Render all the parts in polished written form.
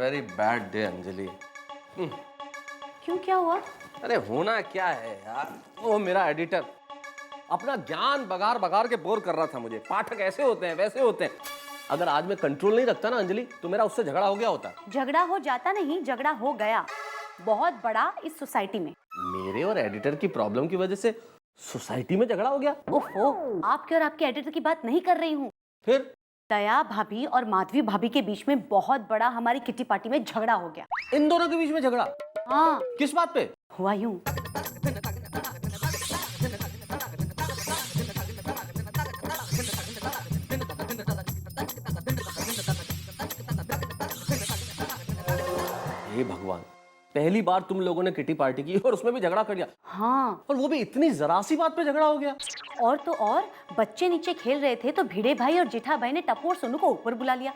Very bad day Anjali. क्यों, क्या हुआ? अरे होना क्या है यार, वो मेरा एडिटर अपना ज्ञान बगार बगार के बोर कर रहा था मुझे। पाठक ऐसे होते हैं वैसे होते हैं। अगर आज मैं कंट्रोल नहीं रखता ना अंजलि, तो मेरा उससे झगड़ा हो गया होता। झगड़ा हो जाता नहीं, झगड़ा हो गया, बहुत बड़ा, इस सोसाइटी में। मेरे और एडिटर की प्रॉब्लम की वजह से सोसाइटी में झगड़ा हो गया? ओहो, आपके और आपके एडिटर की बात नहीं कर रही हूँ। फिर दया भाभी और माधवी भाभी के बीच में बहुत बड़ा हमारी किटी पार्टी में झगड़ा हो गया। इन दोनों के बीच में झगड़ा? हाँ। किस बात पे? हुआ यूं, हे भगवान, पहली बार तुम लोगों ने किटी पार्टी की और उसमें भी झगड़ा कर दिया। हाँ। और वो भी इतनी जरा सी बात पे झगड़ा हो गया। और तो और, बच्चे नीचे खेल रहे थे तो भिड़े भाई और जेठा भाई ने टप्पू और सोनू को ऊपर बुला लिया।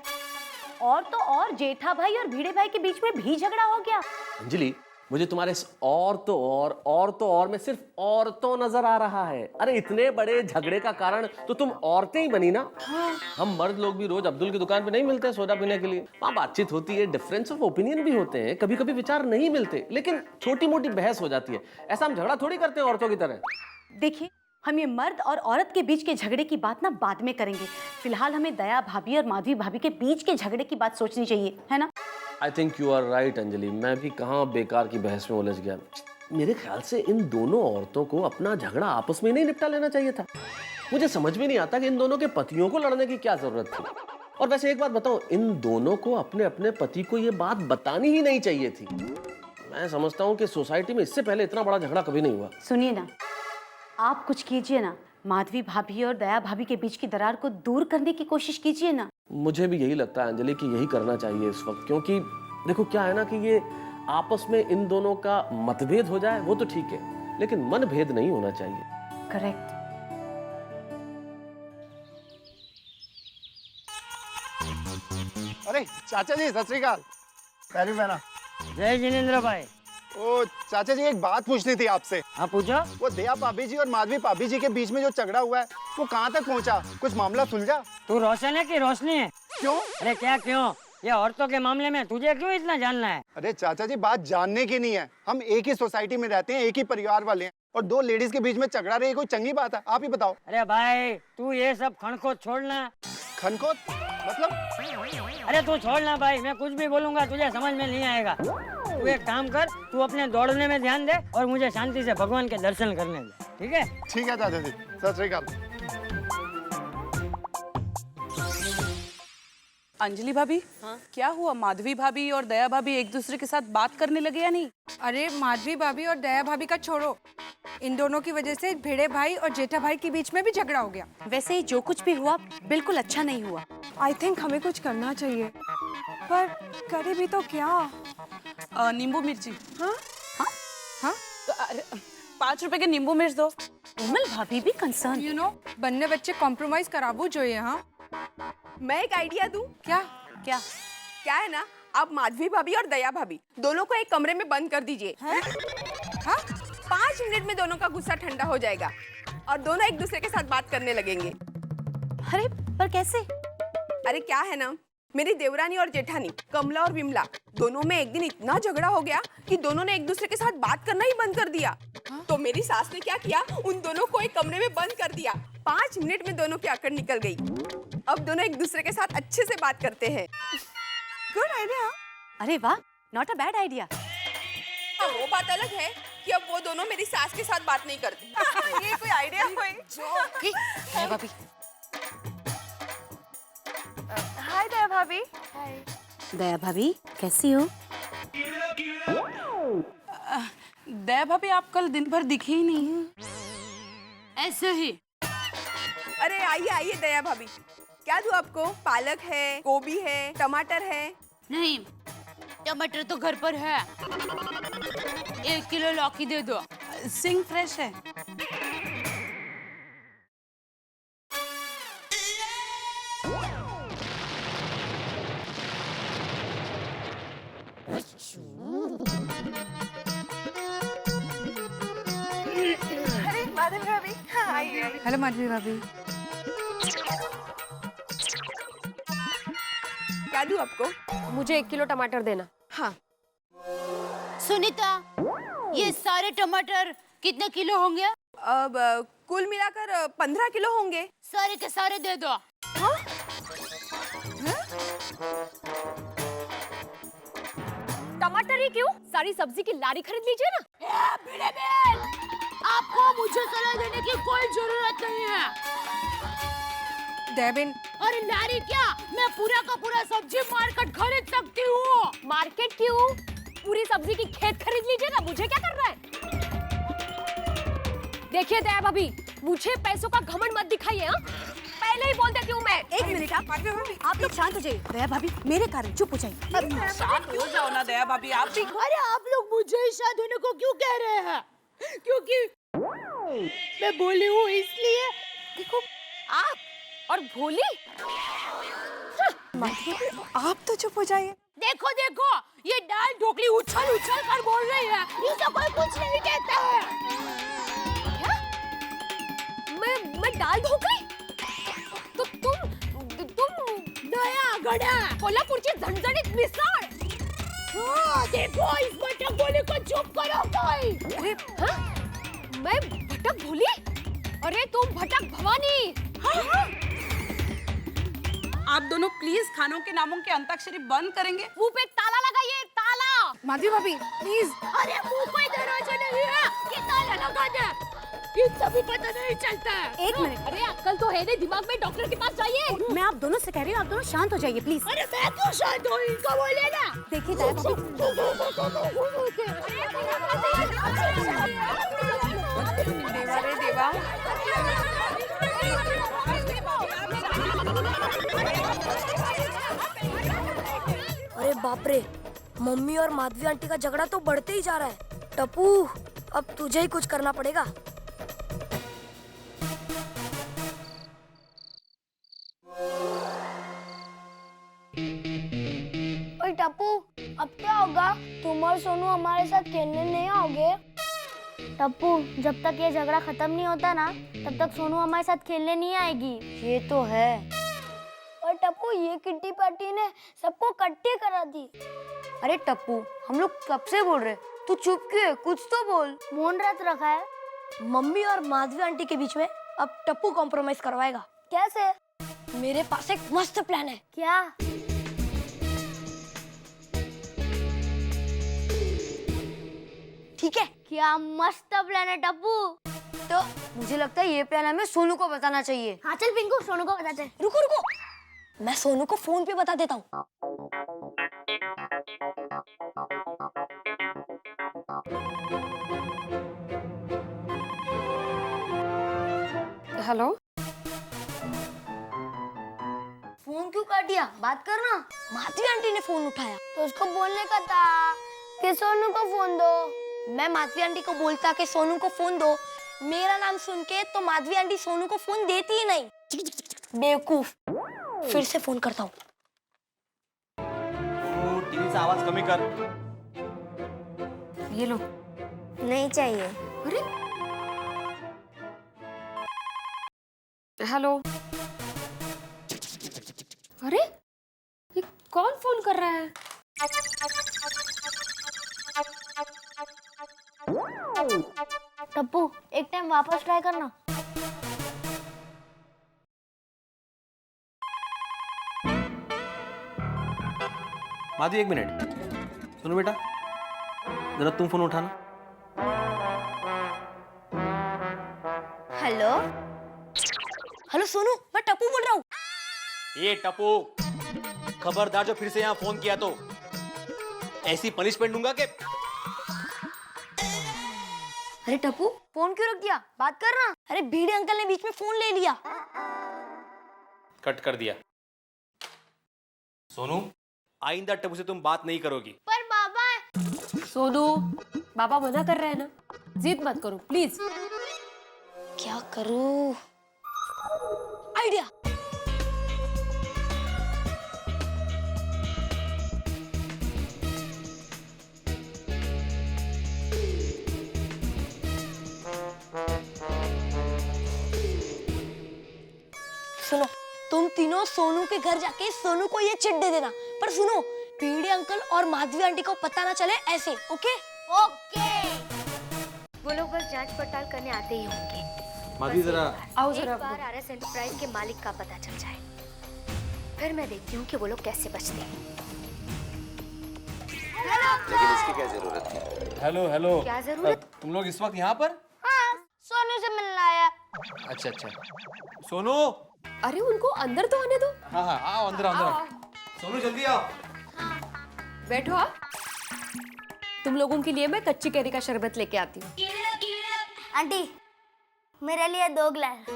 और तो और, जेठा भाई और भिड़े भाई के बीच में भी झगड़ा हो गया। अंजलि, मुझे तुम्हारे इस और तो और में सिर्फ औरतों नजर आ रहा है। अरे इतने बड़े झगड़े का कारण तो तुम औरतें ही बनी ना। हाँ। हम मर्द लोग भी रोज अब्दुल की दुकान पे नहीं मिलते हैं सोडा पीने के लिए। वहाँ बातचीत होती है, डिफरेंस ऑफ ओपिनियन भी होते हैं, कभी कभी विचार नहीं मिलते, लेकिन छोटी मोटी बहस हो जाती है। ऐसा हम झगड़ा थोड़ी करते हैं औरतों की तरह। देखिए, हम ये मर्द और औरत के बीच के झगड़े की बात ना बाद में करेंगे। फिलहाल हमें दया भाभी और माधवी भाभी के बीच के झगड़े की बात सोचनी चाहिए, है ना? I think you are right Anjali. मैं भी कहाँ बेकार की बहस में उलझ गया। मेरे ख्याल से इन दोनों औरतों को अपना झगड़ा आपस में नहीं निपटा लेना चाहिए था। मुझे समझ में नहीं आता कि इन दोनों के पतियों को लड़ने की क्या जरूरत थी। और वैसे एक बात बताओ, इन दोनों को अपने अपने पति को ये बात बतानी ही नहीं चाहिए थी। मैं समझता हूँ कि सोसाइटी में इससे पहले इतना बड़ा झगड़ा कभी नहीं हुआ। सुनिए ना, आप कुछ कीजिए ना, माधवी भाभी और दया भाभी के बीच की दरार को दूर करने की कोशिश कीजिए ना। मुझे भी यही लगता है अंजलि कि यही करना चाहिए इस वक्त, क्योंकि देखो क्या है ना कि ये आपस में इन दोनों का मतभेद हो जाए वो तो ठीक है, लेकिन मनभेद नहीं होना चाहिए। करेक्ट। अरे चाचा जी, सत श्री अकाल। पैरी पहना। जय जिनेंद्र भाई। ओ चाचा जी, एक बात पूछनी थी आपसे। हाँ पूछो। वो दया भाभी जी और माधवी भाभी जी के बीच में जो झगड़ा हुआ है, वो कहाँ तक पहुँचा? कुछ मामला सुलझा? तू रोशन है कि रोशनी है? क्यों? अरे क्या क्यों, ये औरतों के मामले में तुझे क्यों इतना जानना है? अरे चाचा जी, बात जानने की नहीं है। हम एक ही सोसाइटी में रहते हैं, एक ही परिवार वाले हैं, और दो लेडीज के बीच में झगड़ा रही, कोई चंगी बात है? आप ही बताओ। अरे भाई तू ये सब खनखोत छोड़ना। खनखोत मतलब? अरे तू छोड़ना भाई, मैं कुछ भी बोलूंगा तुझे समझ में नहीं आएगा। तू एक काम कर, तू अपने दौड़ने में ध्यान दे और मुझे शांति से भगवान के दर्शन करने दे, ठीक है? ठीक है चाचा जी, सत श्री अकाल। अंजलि भाभी, हाँ? क्या हुआ, माधवी भाभी और दया भाभी एक दूसरे के साथ बात करने लगे या नहीं? अरे माधवी भाभी और दया भाभी का छोड़ो, इन दोनों की वजह से भिड़े भाई और जेठा भाई के बीच में भी झगड़ा हो गया। वैसे ही जो कुछ भी हुआ बिल्कुल अच्छा नहीं हुआ। आई थिंक हमें कुछ करना चाहिए, पर करे भी तो क्या? नींबू मिर्ची। हाँ हाँ? हाँ, तो 5 रुपए के नींबू मिर्च दो। कोमल भाभी भी कंसर्न। यू नो, बन्ने बच्चे कॉम्प्रोमाइज कराबू जो ये। हाँ, मैं एक आइडिया दूं? क्या? क्या? क्या है ना, आप माधवी भाभी और दया भाभी दोनों को एक कमरे में बंद कर दीजिए। हाँ, 5 मिनट में दोनों का गुस्सा ठंडा हो जाएगा और दोनों एक दूसरे के साथ बात करने लगेंगे। अरे पर कैसे? अरे क्या है ना, मेरी देवरानी और जेठानी कमला और विमला दोनों में एक दिन इतना झगड़ा हो गया कि दोनों ने एक दूसरे के साथ बात करना ही बंद कर दिया। तो मेरी सास ने क्या किया, उन दोनों को एक कमरे में बंद कर दिया। 5 मिनट में दोनों की आकड़ निकल गई। अब दोनों एक दूसरे के साथ अच्छे से बात करते हैं। Good idea. अरे वाह, नॉट अ बैड आइडिया। वो बात अलग है कि अब वो दोनों मेरी सास के साथ बात नहीं करती। ये कोई आइडिया कोई? दया भाभी। हाय दया भाभी। दया भाभी कैसी हो? दया भाभी, आप कल दिन भर दिखे ही नहीं। ऐसे ही। अरे आइए आइए दया भाभी, क्या दूं आपको? पालक है, गोभी है, टमाटर है। नहीं, टमाटर तो घर पर है। 1 किलो लौकी दे दो। सिंग फ्रेश है। अरे माधवी भाभी, आइए। हेलो माधवी भाभी। क्या क्या दूं आपको? मुझे 1 किलो टमाटर देना। हाँ। सुनीता, ये सारे टमाटर कितने किलो होंगे? अब कुल मिलाकर 15 किलो होंगे। सारे के सारे दे दो। हाँ? टमाटर ही क्यों? सारी सब्जी की लारी खरीद लीजिए ना। भिड़े बहन, आपको मुझे सलाह देने की कोई जरूरत नहीं है। देबिन, अरे लारी क्या, मैं पूरा का पूरा सब्जी मार्केट खरीद सकती हूँ। मार्केट क्यों? पूरी सब्जी की खेत खरीद लीजिए ना, मुझे क्या करना है? देखिए दया भाभी, मुझे पैसों का घमंड मत दिखाइए। हाँ, पहले ही बोल देती हूँ मैं। एक मिनट आप लोग शांत हो जाइए। दया भाभी मेरे कारण चुप हो जाइए। शांत हो जाओ ना दया भाभी, आप भी। अरे आप लोग मुझे ही शांत होने को क्यों कह रहे हैं? क्योंकि मैं बोली हूँ इसलिए। देखो आप और भोली। आप तो चुप हो जाइए। देखो देखो, ये दाल ढोकली उछल उछल कर बोल रही है। इसे कोई कुछ नहीं कहता है। क्या? मैं दाल ढोकली? तो तुम दया गड़ा, कोल्हापुरची झणझणीत मिसळ। हाँ, देखो इस भटक बोली को चुप करो कोई। अरे हाँ? मैं भटक भोली? अरे तुम भटक भवानी। हाँ। आप दोनों प्लीज खानों के नामों के अंताक्षरी बंद करेंगे? मुंह पे ताला लगाइए, ताला। माधवी भाभी प्लीज। अरे मुंह कोई दरवाजा नहीं है कि ताला लगा दे। इतना भी पता नहीं चलता है। एक मिनट, अरे अक्ल तो है नहीं दिमाग में, डॉक्टर के पास जाइए। मैं आप दोनों से कह रही हूँ, आप दोनों शांत हो जाइए प्लीज। अरे मैं क्यों शांत हूँ? इनको बोले ना। देखिए दया भाभी, देवा रे देवा। अरे बाप रे, मम्मी और माधवी आंटी का झगड़ा तो बढ़ते ही जा रहा है। टप्पू, अब तुझे ही कुछ करना पड़ेगा। ओए टप्पू, अब क्या होगा? तुम और सोनू हमारे साथ खेलने नहीं आओगे? टप्पू, जब तक ये झगड़ा खत्म नहीं होता ना, तब तक सोनू हमारे साथ खेलने नहीं आएगी। ये तो है। और टप्पू, ये किट्टी पार्टी ने सबको इकट्ठे करा दी। अरे टप्पू, हम लोग कब से बोल रहे, तू चुप क्यों है? कुछ तो बोल। मौन व्रत रखा है। मम्मी और माधवी आंटी के बीच में अब टप्पू कॉम्प्रोमाइज करवाएगा। कैसे? मेरे पास एक मस्त प्लान है। क्या? ठीक है। क्या मस्त प्लान है टप्पू? तो मुझे लगता है ये प्लान हमें सोनू को बताना चाहिए। हाँ चल पिंकू, सोनू को बताते हैं। रुको रुको, मैं सोनू को फोन पे बता देता हूँ। हेलो। फोन क्यों काट दिया? बात करना। माधवी आंटी ने फोन उठाया तो उसको बोलने का था कि सोनू को फोन दो। मैं माधवी आंटी को बोलता कि सोनू को फोन दो, मेरा नाम सुन के तो माधवी आंटी सोनू को फोन देती ही नहीं। बेवकूफ। फिर से फोन करता हूँ। टीवी का आवाज कमी कर। ये लो। नहीं चाहिए। अरे हेलो। अरे ये कौन फोन कर रहा है? टप्पू, एक टाइम वापस ट्राई करना। माधवी, 1 मिनट सुनो बेटा, जरा तुम फोन उठाना। हेलो हेलो सोनू, मैं टप्पू बोल रहा हूँ। ये टप्पू, खबरदार जो फिर से यहाँ फोन किया तो ऐसी पनिशमेंट दूंगा कि। अरे टप्पू, फोन क्यों रख दिया? बात करना। अरे भीड़े अंकल ने बीच में फोन ले लिया। कट कर दिया। सोनू, आइंदा टप्पू से तुम बात नहीं करोगी। पर बाबा। सोनू, बाबा मना कर रहे हैं ना, जिद मत करो प्लीज। क्या करूं? आइडिया। सुनो, तुम तीनों सोनू के घर जाके सोनू को ये चिट दे देना। पर सुनो, भिड़े अंकल और माधवी आंटी को पता ना चले ऐसे, ओके? ओके। वो लोग बस जांच पड़ताल करने आते ही होंगे। माधवी जरा आओ एक जरा। बार आरएस एंटरप्राइज के मालिक का पता चल जाए, फिर मैं देखती हूँ कि वो लोग कैसे बचते हैं। लेकिन इसकी क्या जरूरत है? हेलो हेलो, क्या जरूरत? तुम लोग इस वक्त यहाँ पर? हाँ, सोनू से मिलना आया। अच्छा अच्छा। सोनू, अरे उनको अंदर तो आने दो। हाँ हाँ आओ अंदर अंदर। सोनू जल्दी आओ। बैठो आप। तुम लोगों के लिए मैं कच्ची कैरी का शरबत लेके आती हूँ। आंटी, मेरे लिए 2 गिलास।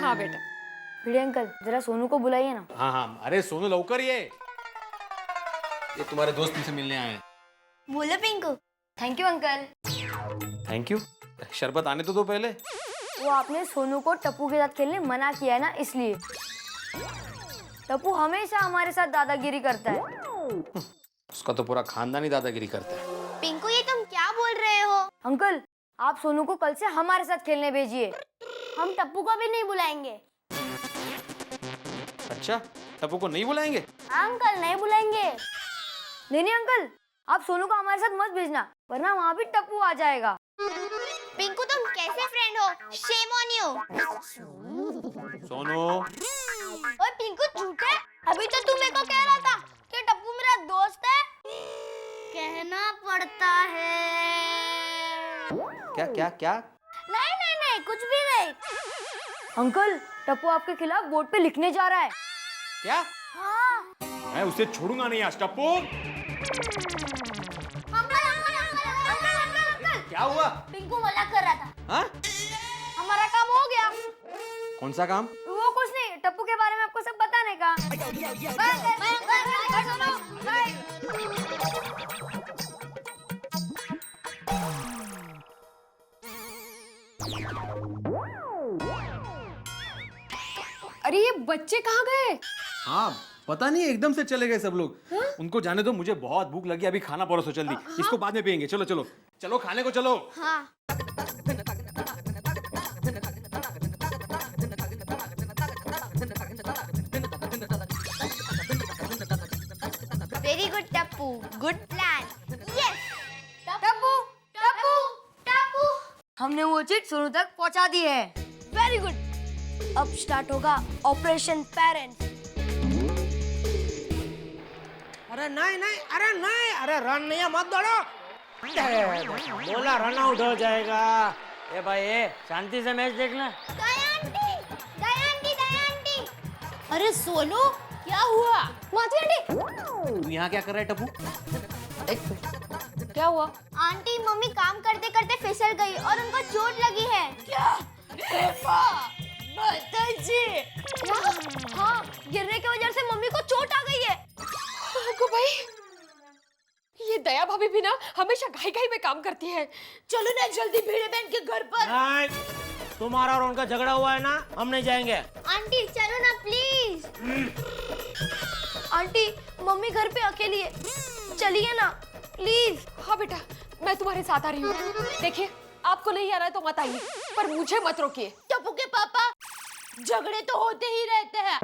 हाँ बेटा। भिड़े अंकल, जरा सोनू को बुलाइए ना। हाँ हाँ, अरे सोनू लवकर ये तुम्हारे दोस्त तुमसे मिलने आए हैं। बोलो Pinku. Thank you uncle. Thank you. शरबत आने तो दो पहले। वो आपने सोनू को टप्पू के साथ खेलने मना किया है ना, इसलिए। टप्पू हमेशा हमारे साथ दादागिरी करता है। उसका तो पूरा खानदान ही दादागिरी करता है। पिंकू, ये तुम क्या बोल रहे हो? अंकल, आप सोनू को कल से हमारे साथ खेलने भेजिए। हम टप्पू को भी नहीं बुलाएंगे। अच्छा, टप्पू को नहीं बुलाएंगे? अंकल, नहीं बुलाएंगे। नहीं अंकल, आप सोनू को हमारे साथ मत भेजना, वरना वहाँ भी टप्पू आ जाएगा। पिंकू, तुम कैसे फ्रेंड हो? Shame on you. सोनू, ओए पिंकू, झूठे, अभी तो तू मेरे को कह रहा था कि टप्पू मेरा दोस्त है। कहना पड़ता है। क्या क्या क्या? नहीं नहीं नहीं, कुछ भी नहीं। अंकल, टप्पू आपके खिलाफ बोर्ड पे लिखने जा रहा है। क्या? हाँ। मैं उसे छोड़ूंगा नहीं आज। टप्पू, क्या हुआ? पिंकू मजाक कर रहा था। हाँ? हमारा काम हो गया। कौन सा काम? वो कुछ नहीं, टप्पू के बारे में आपको सब बताने का। अरे ये बच्चे कहाँ गए? हाँ पता नहीं, एकदम से चले गए सब लोग। उनको जाने दो, मुझे बहुत भूख लगी। अभी खाना परोसो जल्दी। इसको बाद में पियेंगे। चलो चलो चलो, खाने को चलो। हाँ। Very good Tappu, good plan. Yes Tappu, Tappu, Tappu. हमने वो चीज सोनू तक पहुंचा दी है। Very good. अब स्टार्ट होगा ऑपरेशन पेरेंट्स। अरे नहीं नहीं, अरे नहीं, अरे रन नहीं है, मत दौड़ो। बोला रन आउट हो जाएगा। ए भाई ए, शांति से मैच देखना। अरे सोनू, क्या हुआ? माधवी आंटी, तू यहाँ क्या कर रहा है टप्पू? क्या हुआ? आंटी, मम्मी काम करते करते फिसल गई और उनको चोट लगी है। क्या? हाँ, गिरने की वजह से मम्मी को चोट आ गई है। को भाई, ये दया भाभी भी ना हमेशा घाई घाई में काम करती है। चलो ना जल्दी भिड़े बहन के घर पर। नहीं, तुम्हारा और उनका झगड़ा हुआ है ना, हम नहीं जाएंगे। आंटी चलो ना प्लीज। आंटी, मम्मी घर पे अकेली है, चलिए ना प्लीज। हाँ बेटा, मैं तुम्हारे साथ आ रही हूँ। देखिए, आपको नहीं आ रहा है तो मत आइए, पर मुझे मत रोकिए। टप्पू के पापा, झगड़े तो होते ही रहते हैं।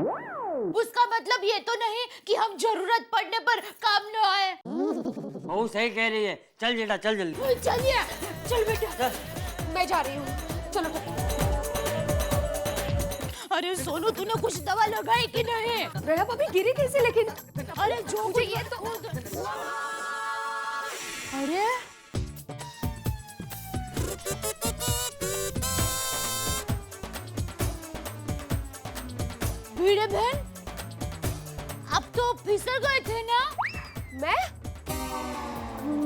उसका मतलब ये तो नहीं कि हम जरूरत पड़ने पर काम न आए। वो सही कह रही है। चल बेटा, चल जल्दी। चलिए, चल बेटा। चल। मैं जा रही हूँ, चलो। अरे सोनू, तूने कुछ दवा लगाई कि नहीं? दया भाभी गिरी कैसे? लेकिन अरे जो मुझे ये तो अरे भिड़े बहन, अब तो फिसल गए थे ना?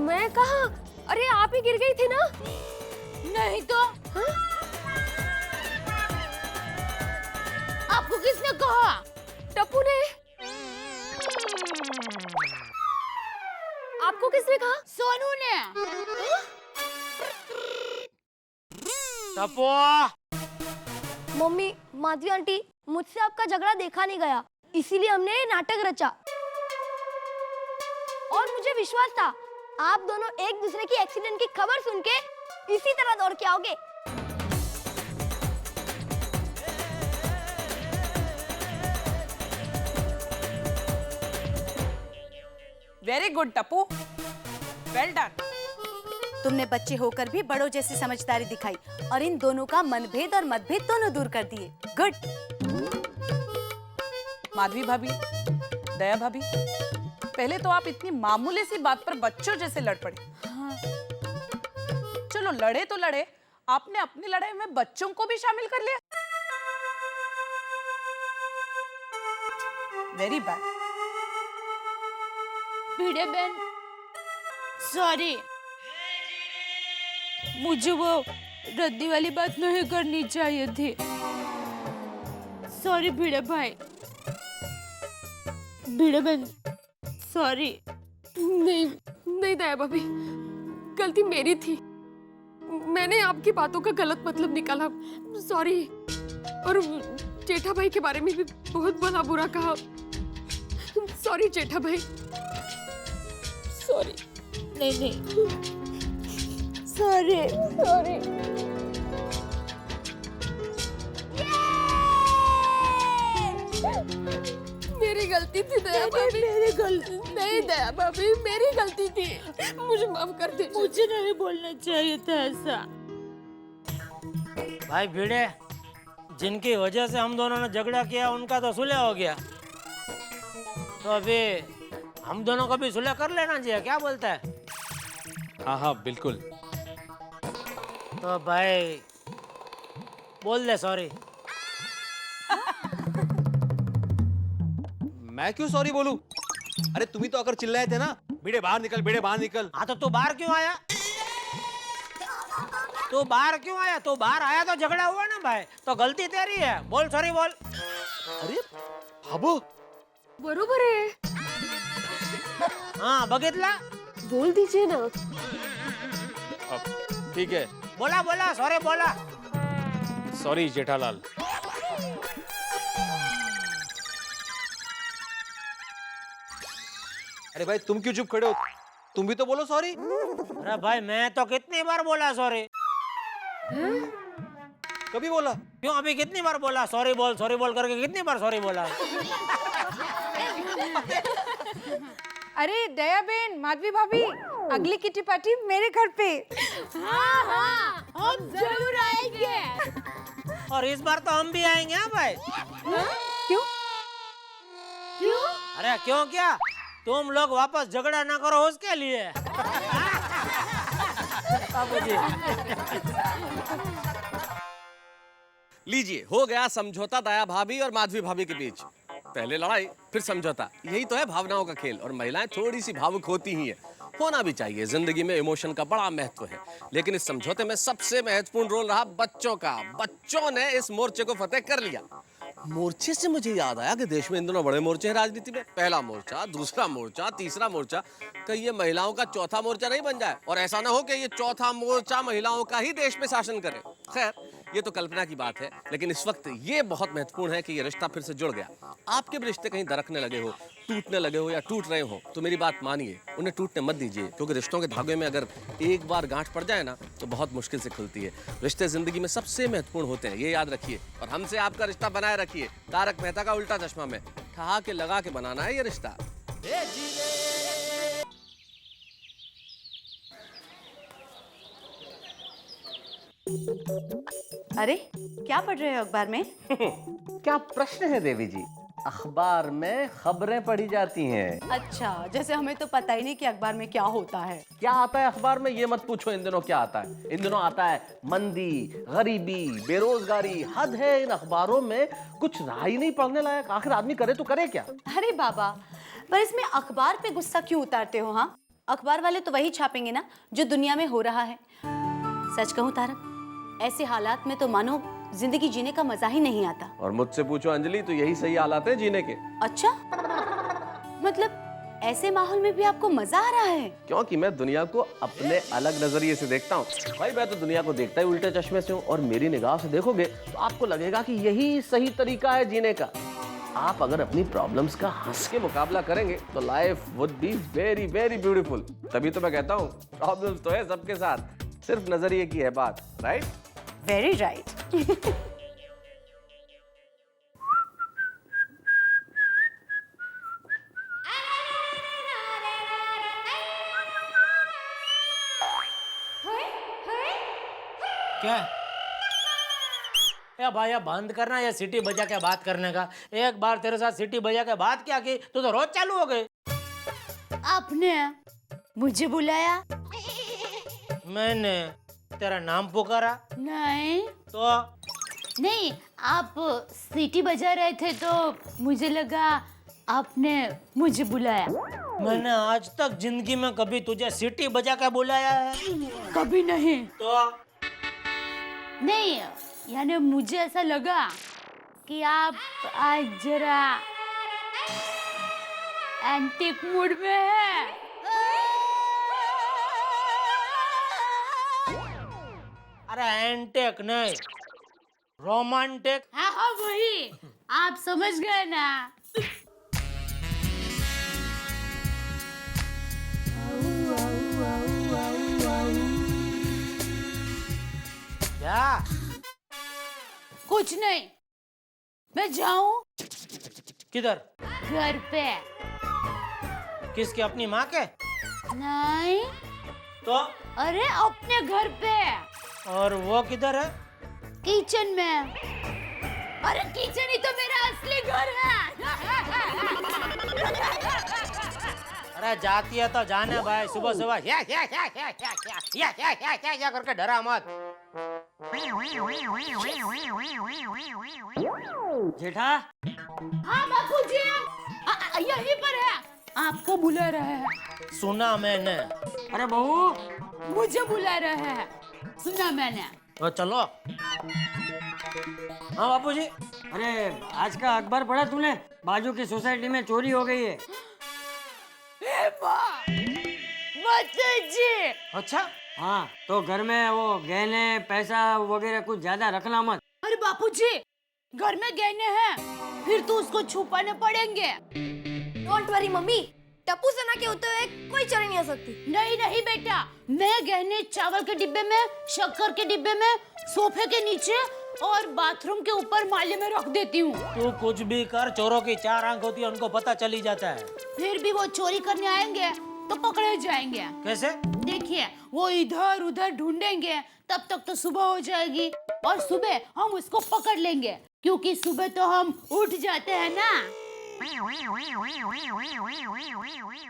मैं कहा? अरे आप ही गिर गई थी ना? नहीं तो। हाँ? आपको किसने कहा? टप्पू ने। आपको किसने कहा? सोनू ने। टप्पू, मम्मी, माधवी आंटी, मुझसे आपका झगड़ा देखा नहीं गया, इसीलिए हमने ये नाटक रचा। और मुझे विश्वास था आप दोनों एक दूसरे की एक्सीडेंट की खबर सुन के इसी तरह दौड़ के आओगे। Very good Tappu, well done. तुमने बच्चे होकर भी बड़ों जैसी समझदारी दिखाई और इन दोनों का मनभेद और मतभेद दोनों दूर कर दिए। गुड। माधवी भाभी, दया भाभी, पहले तो आप इतनी मामूली सी बात पर बच्चों जैसे लड़ पड़े। हाँ। चलो लड़े तो लड़े, आपने अपनी लड़ाई में बच्चों को भी शामिल कर लिया। Very bad. भिड़े बहन, सॉरी, मुझे वो रद्दी वाली बात नहीं करनी चाहिए थी। सॉरी भिड़े भाई, भिड़े बहन, सॉरी। नहीं नहीं दया भाभी, गलती मेरी थी। मैंने आपकी बातों का गलत मतलब निकाला, सॉरी। और जेठा भाई के बारे में भी बहुत भला बुरा कहा। सॉरी जेठा भाई, सॉरी। नहीं नहीं, सॉरी सॉरी। मेरी गलती थी दया भाभी, मेरी गलती नहीं दया भाभी, मेरी गलती थी, मुझे माफ कर दीजिए। मुझे नहीं बोलना चाहिए था ऐसा। भाई भिड़े, जिनकी वजह से हम दोनों ने झगड़ा किया उनका तो सुलह हो गया, तो अभी हम दोनों को भी सुलह कर लेना चाहिए, क्या बोलता है? हाँ हाँ बिल्कुल। तो भाई बोल दे सॉरी। मैं क्यों सॉरी बोलूं? अरे तुम ही तो अगर चिल्लाए थे ना, भिड़े बाहर निकल, भिड़े बाहर निकल। हाँ तो तू बाहर क्यों आया? तू बाहर क्यों आया? तू बाहर आया तो झगड़ा हुआ ना भाई, तो गलती तेरी है, बोल सॉरी बोल। अरे हाबो, बरोबर है। हाँ बघितला, बोल दीजिए ना। ठीक है, बोला बोला, सॉरी बोला। सॉरी जेठालाल। अरे भाई तुम क्यों चुप खड़े हो? तुम भी तो बोलो सॉरी। अरे भाई मैं तो कितनी बार बोला सॉरी। कभी बोला? क्यों अभी कितनी बार बोला सॉरी बोल करके, कितनी बार सॉरी बोला? अरे दया बहन, माधवी भाभी, अगली किटी पार्टी मेरे घर पे। हाँ हाँ, हम जरूर आएंगे। और इस बार तो हम भी आएंगे। हाँ भाई। क्यों? क्यों? अरे क्यों क्या? तुम लोग वापस झगड़ा ना करो उसके लिए। लीजिए, हो गया समझौता दया भाभी और माधवी भाभी के बीच। पहले लड़ाई फिर समझौता, यही तो है भावनाओं का खेल। और महिलाएं थोड़ी सी भावुक होती ही है, होना भी चाहिए, जिंदगी में इमोशन का बड़ा महत्व है। लेकिन इस समझौते में सबसे महत्वपूर्ण रोल रहा बच्चों का। बच्चों ने इस मोर्चे को फतेह कर लिया। मोर्चे से मुझे याद आया कि देश में इन दोनों बड़े मोर्चे हैं राजनीति में। पहला मोर्चा, दूसरा मोर्चा, तीसरा मोर्चा। कहीं ये महिलाओं का चौथा मोर्चा नहीं बन जाए, और ऐसा ना हो कि ये चौथा मोर्चा महिलाओं का ही देश में शासन करे। खैर, ये तो कल्पना की बात है, लेकिन इस वक्त ये बहुत महत्वपूर्ण है कि ये रिश्ता फिर से जुड़ गया। आपके भी रिश्ते कहीं दरकने लगे हो, टूटने लगे हो या टूट रहे हो, तो मेरी बात मानिए, उन्हें टूटने मत दीजिए। क्योंकि रिश्तों के धागे में अगर एक बार गांठ पड़ जाए ना, तो बहुत मुश्किल से खुलती है। रिश्ते जिंदगी में सबसे महत्वपूर्ण होते हैं, ये याद रखिए। और हमसे आपका रिश्ता बनाए रखिए। तारक मेहता का उल्टा चश्मा में ठहा के लगा के बनाना है ये रिश्ता। अरे क्या पढ़ रहे हो अखबार में? क्या प्रश्न है देवी जी? अखबार में खबरें पढ़ी जाती हैं। अच्छा, जैसे हमें तो पता ही नहीं कि अखबार में क्या होता है। क्या आता है अखबार में, ये मत पूछो। इन दिनों क्या आता है? इन दिनों आता है मंदी, गरीबी, बेरोजगारी। हद है इन अखबारों में, कुछ रहा ही नहीं पढ़ने लायक। आखिर आदमी करे तो करे क्या? अरे बाबा, पर इसमें अखबार पे गुस्सा क्यों उतारते हो? हाँ, अखबार वाले तो वही छापेंगे ना जो दुनिया में हो रहा है। सच कहूँ तारक, ऐसे हालात में तो मानो जिंदगी जीने का मजा ही नहीं आता। और मुझसे पूछो अंजलि, तो यही सही हालात है जीने के। अच्छा, मतलब ऐसे माहौल में भी आपको मजा आ रहा है? क्योंकि मैं दुनिया को अपने अलग नजरिए से देखता हूँ। भाई मैं तो दुनिया को देखता ही उल्टे चश्मे से हूँ, और मेरी निगाह से देखोगे तो आपको लगेगा कि यही सही तरीका है जीने का। आप अगर अपनी प्रॉब्लम्स का हंस के मुकाबला करेंगे तो life would be very very beautiful. तभी तो मैं कहता हूँ प्रॉब्लम्स तो है सबके साथ, सिर्फ नजरिए की है बात। राइट? Very right. क्या? या भाई बंद करना ये सीटी बजा के बात करने का। एक बार तेरे साथ सीटी बजा के बात क्या की तो रोज चालू हो गई। आपने मुझे बुलाया? मैंने तेरा नाम पुकारा? नहीं तो नहीं, आप सीटी बजा रहे थे तो मुझे लगा आपने मुझे बुलाया। मैंने आज तक जिंदगी में कभी तुझे सीटी बजा के बुलाया है? कभी नहीं। तो नहीं, यानी मुझे ऐसा लगा कि आप आज जरा एंटिक मूड में है। अरे एंटिक नहीं, रोमांटिक। हाँ हाँ वही, आप समझ गए ना। क्या? कुछ नहीं, मैं जाऊं? किधर? घर पे। किसके? अपनी माँ के? नहीं। तो? अरे अपने घर पे। और वो किधर है? किचन में। अरे किचन ही तो मेरा असली घर है। अरे जाती है तो जाने भाई, सुबह सुबह या करके डरा मत। जेठा? हाँ बापूजी, यहीं पर है, आपको बुला रहे हैं। सुना मैंने। अरे बहू, मुझे बुला रहे हैं, सुना मैंने। तो चलो। हाँ बापूजी। अरे आज का अखबार पढ़ा तूने? बाजू की सोसाइटी में चोरी हो गई है। जी। अच्छा? हाँ, तो घर में वो गहने पैसा वगैरह कुछ ज्यादा रखना मत। अरे बापूजी, घर में गहने हैं, फिर तो उसको छुपाने पड़ेंगे। डोंट वरी मम्मी, टप्पू सना के होते हुए कोई चोरी नहीं हो सकती। नहीं नहीं बेटा, मैं गहने चावल के डिब्बे में, शक्कर के डिब्बे में, सोफे के नीचे और बाथरूम के ऊपर माले में रख देती हूँ। तू कुछ भी कर, चोरों की 4 आंख होती है, उनको पता चली जाता है। फिर भी वो चोरी करने आएंगे तो पकड़े जाएंगे। कैसे? देखिए, वो इधर उधर ढूंढेंगे, तब तक तो सुबह हो जाएगी और सुबह हम उसको पकड़ लेंगे, क्योंकि सुबह तो हम उठ जाते हैं ना।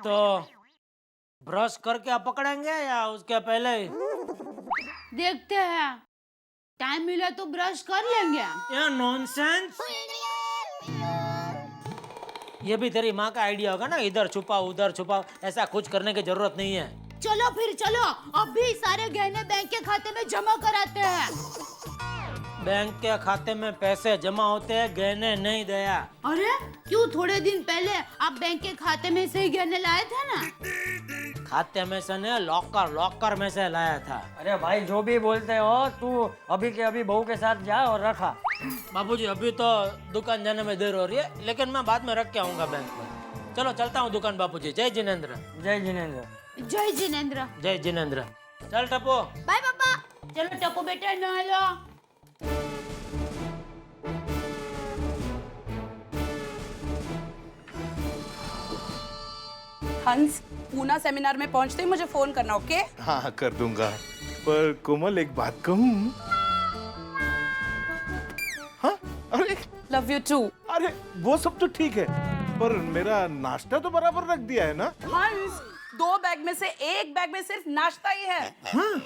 तो ब्रश करके आप पकड़ेंगे या उसके पहले ही? देखते हैं, टाइम मिला तो ब्रश कर लेंगे। ये नॉनसेंस। ये भी तेरी माँ का आइडिया होगा ना, इधर छुपाओ उधर छुपाओ, ऐसा कुछ करने की जरूरत नहीं है। चलो फिर चलो, अभी सारे गहने बैंक के खाते में जमा कराते हैं। बैंक के खाते में पैसे जमा होते हैं, गहने नहीं दया। अरे क्यों, थोड़े दिन पहले आप बैंक के खाते में से ही गहने लाए थे ना। खाते में से नहीं, लॉकर में से लाया था। अरे भाई जो भी बोलते हो, तू अभी के अभी बहू के साथ जा और रखा। बाबूजी अभी तो दुकान जाने में देर हो रही है, लेकिन मैं बाद में रख के आऊंगा बैंक में। चलो चलता हूँ दुकान बापूजी। जय जिनेंद्र। जय जिनेंद्र। जय जिनेंद्र। जय जिनेंद्र। चल टप्पू। बाय पापा। चलो टप्पू बेटा नहा लो। हंस, पूना सेमिनार में पहुंचते ही मुझे फोन करना, ओके? हाँ कर दूंगा, पर कोमल एक बात कहूँ? हाँ? अरे लव यू टू। अरे वो सब तो ठीक है, पर मेरा नाश्ता तो बराबर रख दिया है ना? हंस, 2 बैग में से एक बैग में सिर्फ नाश्ता ही है। हाँ,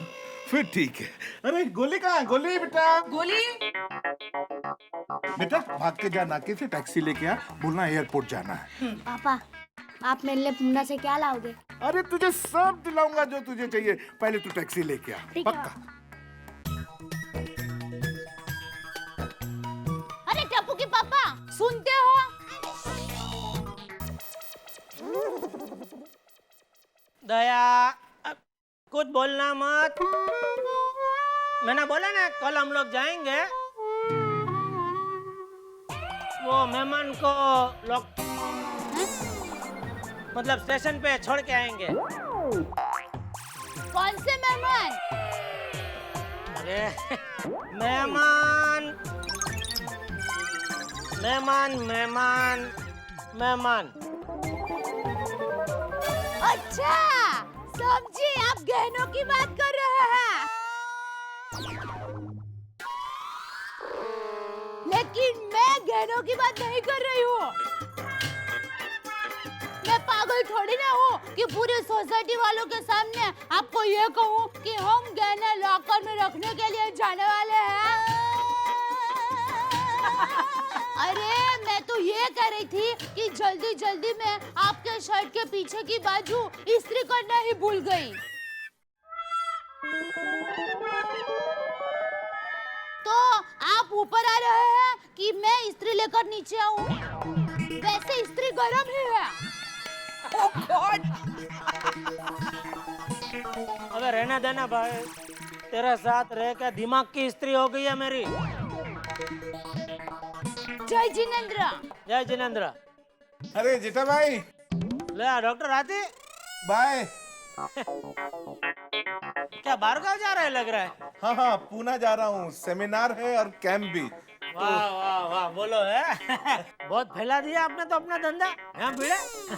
फिर ठीक है। अरे गोली कहाँ है? गोली बेटा। गोली? बेटा भाग के जा, नाके से टैक्सी लेके आ, बोलना एयरपोर्ट जाना है। पापा, आप मेरे लिए पूना से क्या लाओगे? अरे तुझे सब दिलाऊंगा जो तुझे चाहिए, पहले तू टैक्सी लेके आ। पक्का? अरे टप्पू के पापा, सुनते हो? दया, कुछ बोलना मत। मैंने बोला ना कल हम लोग जाएंगे, वो मेहमान को लोग मतलब स्टेशन पे छोड़ के आएंगे। कौन से मेहमान? अरे मेहमान मेहमान मेहमान मेहमान। अच्छा समझी, आप गहनों की बात कर रहे हैं। बहनों की बात नहीं कर रही हूँ। मैं पागल थोड़ी ना हूँ कि पूरी सोसाइटी वालों के सामने आपको ये कहूँ कि हम गहने लॉकर में रखने के लिए जाने वाले हैं। अरे मैं तो ये कह रही थी कि जल्दी जल्दी में आपके शर्ट के पीछे की बाजू इस्त्री करना ही भूल गई। तो आप ऊपर आ रहे हैं कि मैं इस्त्री लेकर नीचे आऊं? वैसे इस्त्री गरम ही है। ओह गॉड। अबे रहना देना भाई, तेरे साथ रह के दिमाग की इस्त्री हो गई है मेरी। जय जिनेंद्र। जय जिनेंद्र। अरे जेठा भाई। ले डॉक्टर आते। बाय। क्या बाहर जा रहा है लग रहा है? हाँ हाँ, पूना जा रहा हूँ, सेमिनार है और कैंप भी। वाह वाह वाह, बोलो है। बहुत फैला दिया आपने तो अपना धंधा। यहाँ भिड़े।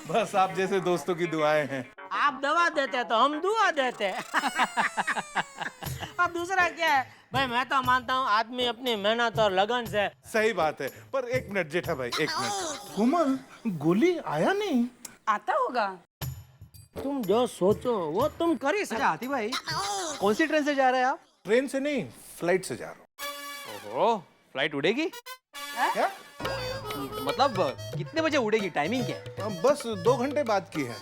बस आप जैसे दोस्तों की दुआएं हैं। आप दवा देते तो हम दुआ देते। अब दूसरा क्या है भाई, मैं तो मानता हूँ आदमी अपनी मेहनत और लगन से। सही बात है, पर एक मिनट जेठा भाई, एक मिनट। कोमल, गोली आया नहीं? आता होगा। तुम जो सोचो वो तुम कर ही सकते। आती भाई, कौन सी ट्रेन से जा रहे हैं आप? ट्रेन से नहीं, फ्लाइट से जा रहा हूँ। ओहो, फ्लाइट उड़ेगी? क्या? मतलब कितने बजे उड़ेगी, टाइमिंग क्या है? बस 2 घंटे बाद की है।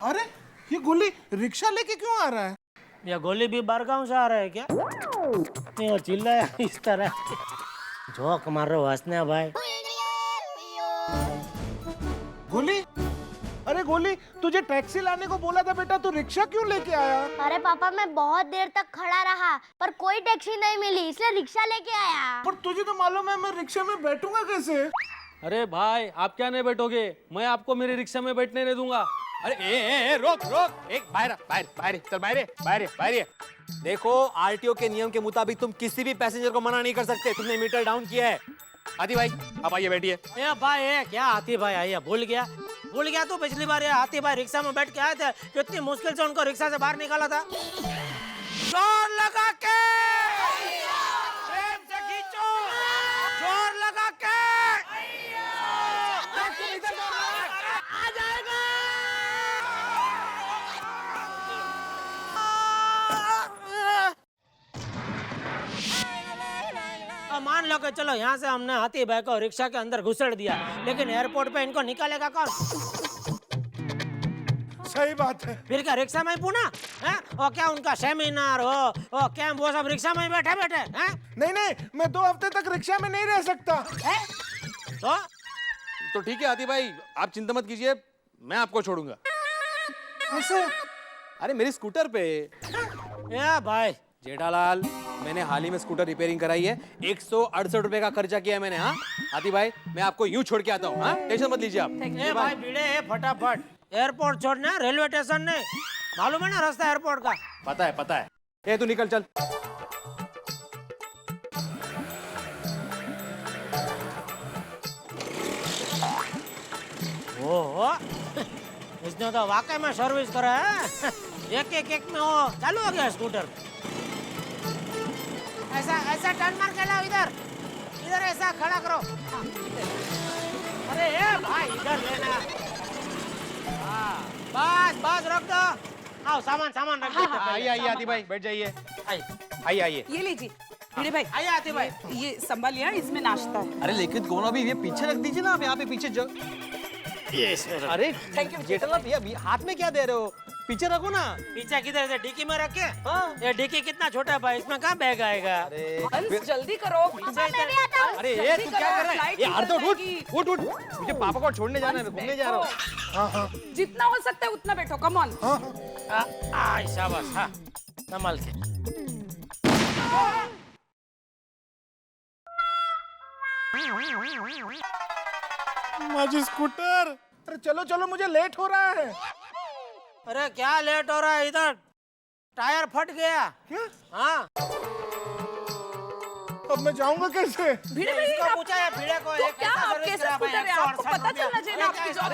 अरे ये गोली रिक्शा लेके क्यों आ रहा है? ये गोली भी बारगांव से आ रहा है क्या? नहीं वो चिल्लाया इस तरह। जोक मारो हंसने भाई। गोली? अरे गोली, तुझे टैक्सी लाने को बोला था बेटा, तू रिक्शा क्यों लेके आया? अरे पापा मैं बहुत देर तक खड़ा रहा पर कोई टैक्सी नहीं मिली इसलिए रिक्शा लेके आया। पर तुझे तो मालूम है मैं रिक्शा में बैठूंगा कैसे? अरे भाई, आप क्या नहीं बैठोगे? मैं आपको मेरे रिक्शा में बैठने नहीं दूंगा। अरे ए, रोक रोक, एक बाहर बाहर बाहर चल, बाहर बाहर बाहर। देखो, आरटीओ के नियम के मुताबिक तुम किसी भी पैसेंजर को मना नहीं कर सकते। तुमने मीटर डाउन किया है। आती भाई, आप आइए, बैठिए। ये भाई ये क्या आती भाई आइए, भूल गया तो पिछली बार ये आती भाई रिक्शा में बैठ के आए थे, कितनी मुश्किल से उनको रिक्शा से बाहर निकाला था। जोर लगा के प्रेम से खींचो, जोर लगा के आ जाएगा। मान लो कि चलो यहाँ से हमने हाथी भाई को रिक्शा के अंदर घुसेड़ दिया, लेकिन एयरपोर्ट पे इनको निकालेगा कौन? सही बात है। फिर क्या रिक्शा में ही पुना है? और क्या उनका सेमिनार हो और कैंप, वो सब रिक्शा में ही बैठे बैठे हैं? नहीं, मैं 2 हफ्ते तक रिक्शा में नहीं रह सकता। तो ठीक है आती भाई, आप चिंता मत कीजिए, मैं आपको छोड़ूंगा। ऐसे? अरे मेरी स्कूटर पे। या भाई जेठालाल, मैंने हाल ही में स्कूटर रिपेयरिंग कराई है, 168 रुपए का खर्चा किया है मैंने। हाँ आती भाई, मैं आपको यूं छोड़ के आता हूँ। हाँ, टेंशन मत लीजिए आप। ए भाई भिड़े फटाफट, एयरपोर्ट छोड़ना, रेलवे स्टेशन नहीं। मालूम है ना रास्ता एयरपोर्ट का? पता है। ए तू निकल चल। ओहो, इसने तो वाकई में सर्विस करा है। एक में वो चालू हो गया स्कूटर। ऐसा टर्न मार के लाओ, इधर ऐसा खड़ा करो। अरे ए भाई इधर लेना। हाँ बस रोक दो। आओ सामान रख दो। आइए आती भाई, बैठ जाइए। आइए। ये लीजिए भिड़े भाई। आइए आती भाई, ये संभालिए, इसमें नाश्ता है। अरे लेकिन कौन, अभी ये पीछे रख दीजिए ना, आप यहाँ पे पीछे जो। अरे थैंक यू जेठालाल भैया, हाथ में क्या दे रहे हो? पीछे रखो ना। पीछे किधर से? डिक्की में रखे। हाँ। ये डिक्की कितना छोटा है भाई, इसमें कहाँ बैग आएगा? अंश जल्दी करो। अरे ये तू क्या कर रहा है? ये अर्धो उठ, मुझे पापा को छोड़ने जाना है, घूमने जा रहा हूँ। हाँ। जितना हो सकता है उतना बैठो, कम ऑन। शाबाश, हाँ संभाल के। माझी स्कूटर। अरे चलो, मुझे लेट हो रहा है। अरे क्या लेट हो रहा है? इधर टायर फट गया। क्या? हाँ। अब मैं जाऊंगा कैसे? भिड़े भाई इसको पूछा है भिड़े को, तो क्या आपके स्कूटर है? आपको पता चलना चाहिए ना आपकी जॉब।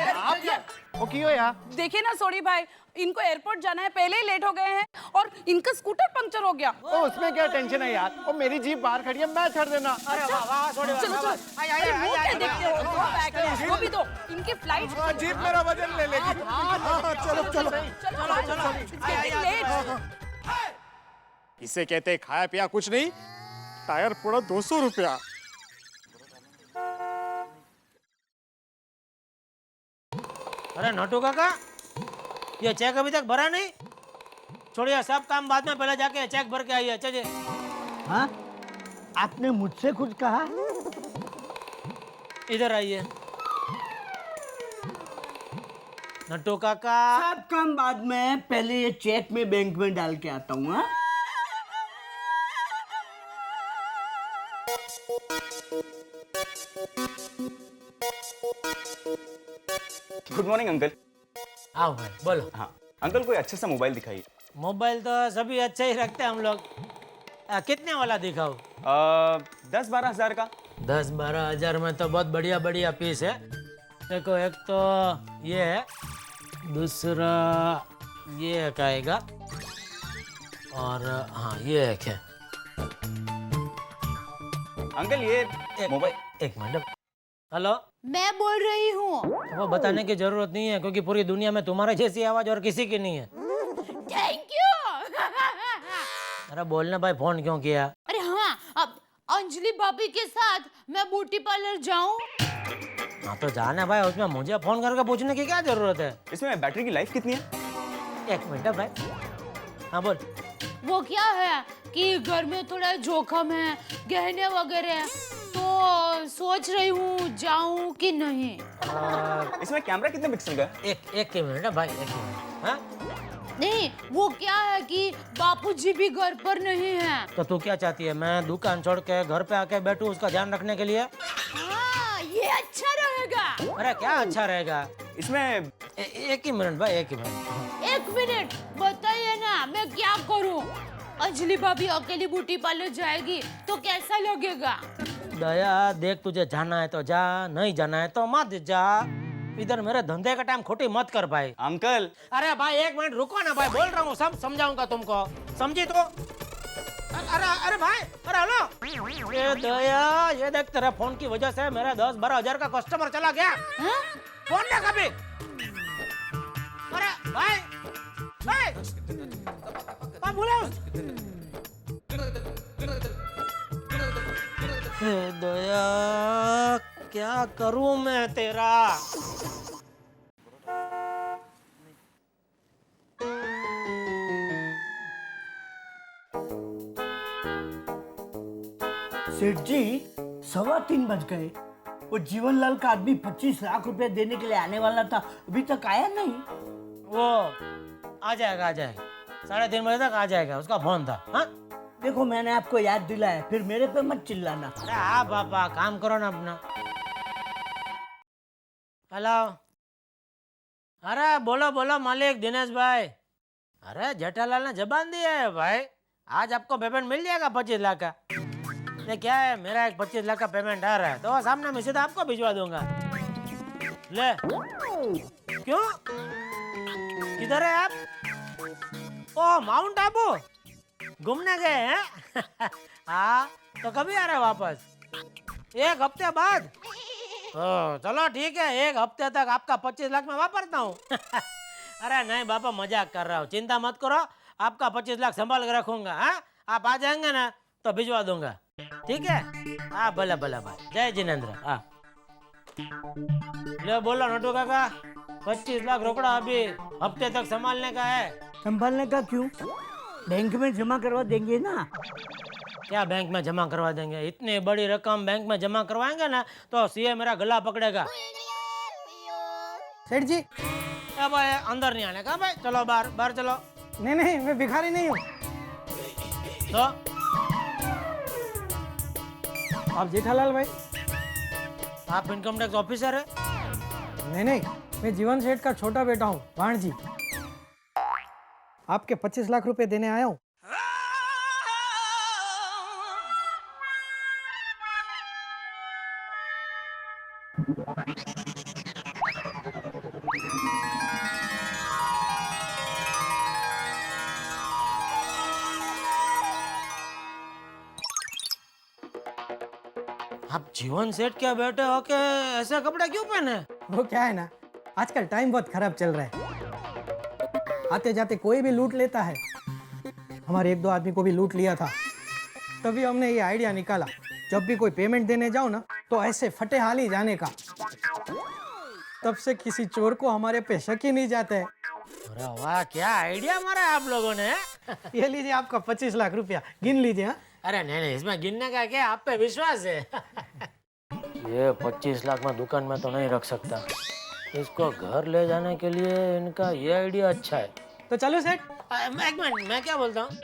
ओ क्यों यार? देखिए ना सोडी भाई, इनको एयरपोर्ट जाना है, पहले ही लेट हो गए हैं और इनका स्कूटर पंक्चर हो गया। ओ उसमें क्या टेंशन है यार? ओ मेरी जीप बाहर खड़ी है, मैं छोड़ देना। अरे वाह वाह सोडी चलो चलो, अरे वो क्या देखते हो? दो बैग है, वो भी दो। इनकी फ्लाइट जीप मेरा वजन ले लेगी। चलो चलो चलो इसे कहते हैं खाया पिया कुछ नहीं, टायर पूरा 200 रुपया। अरे नटू काका, ये चेक अभी तक भरा नहीं? छोड़िए सब काम बाद में, पहले जाके चेक भर के आइए। चलिए। हाँ, आपने मुझसे कुछ कहा? इधर आइए। नट्टू काका, सब काम बाद में, पहले ये चेक में बैंक में डाल के आता हूँ। हाँ? Good morning uncle. आओ भाई बोलो। हाँ अंकल, कोई अच्छा सा मोबाइल दिखाइए। मोबाइल तो सभी अच्छे ही रखते हैं हम लोग। कितने वाला दिखाओ? 10-12 हज़ार का। 10-12 हज़ार में तो बहुत बढ़िया बढ़िया पीस है। देखो एक तो ये है, दूसरा ये एक आएगा, और हाँ ये एक है। अंकल ये मोबाइल। एक मिनट। हेलो, मैं बोल रही हूँ। वो बताने की जरूरत नहीं है, क्योंकि पूरी दुनिया में तुम्हारे जैसी आवाज और किसी की नहीं है। Thank you. अरे बोलना भाई, फोन क्यों किया? अरे हाँ, अब अंजलि भाभी के साथ मैं ब्यूटी पार्लर जाऊँ? हाँ तो जाना भाई, उसमें मुझे फोन करके पूछने की क्या जरूरत है? इसमें बैटरी की लाइफ कितनी है? एक मिनट भाई। हाँ बोल। वो क्या है कि घर में थोड़ा जोखम है, गहने वगैरह, तो सोच रही हूँ जाऊँ कि नहीं। इसमें कैमरा कितने पिक्सल का है? एक मिनट भाई, एक मिनट। हाँ? नहीं, वो क्या है कि बापूजी भी घर पर नहीं है। तो तू क्या चाहती है, मैं दुकान छोड़ के घर पे आके बैठूं उसका ध्यान रखने के लिए? हाँ, ये अच्छा रहेगा। अरे क्या अच्छा रहेगा? इसमें एक ही मिनट भाई, एक ही मिनट। एक मिनट बताइए ना, मैं क्या करूं? अंजलि भाभी अकेली ब्यूटी पार्लर जाएगी तो कैसा लगेगा? दया देख, तुझे जाना है तो जा, नहीं जाना है तो मत जा। इधर मेरे धंधे का टाइम खोटी मत कर भाई। अंकल। अरे भाई एक मिनट रुको ना भाई, बोल रहा हूँ, सब समझाऊंगा तुमको, समझी तो? अरे भाई, अरे हेलो। ये दया, ये देख तेरे फोन की वजह से मेरा 10-12 हज़ार का कस्टमर चला गया। फोन ना कभी। अरे भाई, बोला दया, क्या करूं मैं तेरा? सेठ जी, 3:15 बज गए। वो जीवनलाल का आदमी 25 लाख रुपए देने के लिए आने वाला था, अभी तक आया नहीं। वो आ जाएगा 3:30 बजे तक आ जाएगा, उसका फोन था। हाँ देखो मैंने आपको याद दिलाया, फिर मेरे पे मत चिल्लाना। अरे हाँ पापा, काम करो ना अपना। हेलो। अरे बोलो बोलो मालिक दिनेश भाई। अरे जेठालाल ने जबान दिया है भाई, आज आपको पेमेंट मिल जाएगा 25 लाख का। ये क्या है, मेरा एक 25 लाख का पेमेंट आ रहा है, तो सामने मैं सीधा आपको भिजवा दूंगा। ले। क्यों, किधर है आप? ओ माउंट आबू घूमने गए हैं? हाँ तो कभी आ रहे वापस? 1 हफ्ते बाद? ओ चलो ठीक है, 1 हफ्ते तक आपका 25 लाख में वापरता हूँ। अरे नहीं बापा, मजाक कर रहा हूँ, चिंता मत करो, आपका 25 लाख संभाल के रखूंगा। हाँ आप आ जाएंगे ना तो भिजवा दूंगा, ठीक है? हाँ भला भला भाई, जय जिनेंद्र। हाँ ले बोलो नटू काका, 25 लाख रोकड़ा अभी हफ्ते तक संभालने का है। संभालने का क्यों, बैंक में जमा करवा देंगे ना। क्या बैंक में जमा करवा देंगे? इतनी बड़ी रकम बैंक में जमा करवाएंगे ना तो सीए मेरा गला पकड़ेगा। सेठ जी, अब अंदर नहीं आने का भाई, चलो बाहर, बाहर चलो। नहीं नहीं, मैं भिखारी नहीं हूँ। तो आप जेठालाल भाई? आप इनकम टैक्स ऑफिसर है? नहीं नहीं, मैं जीवन सेठ का छोटा बेटा हूँ, भाणजी। आपके 25 लाख रुपए देने आया हूँ। आप जीवन सेठ के बेटे हो के ऐसे कपड़े क्यों पहने? वो क्या है ना, आजकल टाइम बहुत खराब चल रहा है। आते जाते कोई भी लूट लेता है। हमारे एक दो आदमी को भी लूट लिया था। तभी हमने ये आइडिया निकाला, जब भी कोई पेमेंट देने जाओ ना तो ऐसे फटे हाल ही जाने का। तब से किसी चोर को हमारे पे शक ही नहीं जाता है। अरे वाह, क्या आइडिया मारा है आप लोगों ने। ये लीजिए आपका 25 लाख रुपया, गिन लीजिए। हाँ? अरे नहीं, इसमें गिनने का क्या, आप पे विश्वास है। ये 25 लाख में दुकान में तो नहीं रख सकता। इसको घर ले जाने के लिए इनका ये आइडिया अच्छा है। तो चलो सेठ। एक मिनट, मैं क्या बोलता हूँ,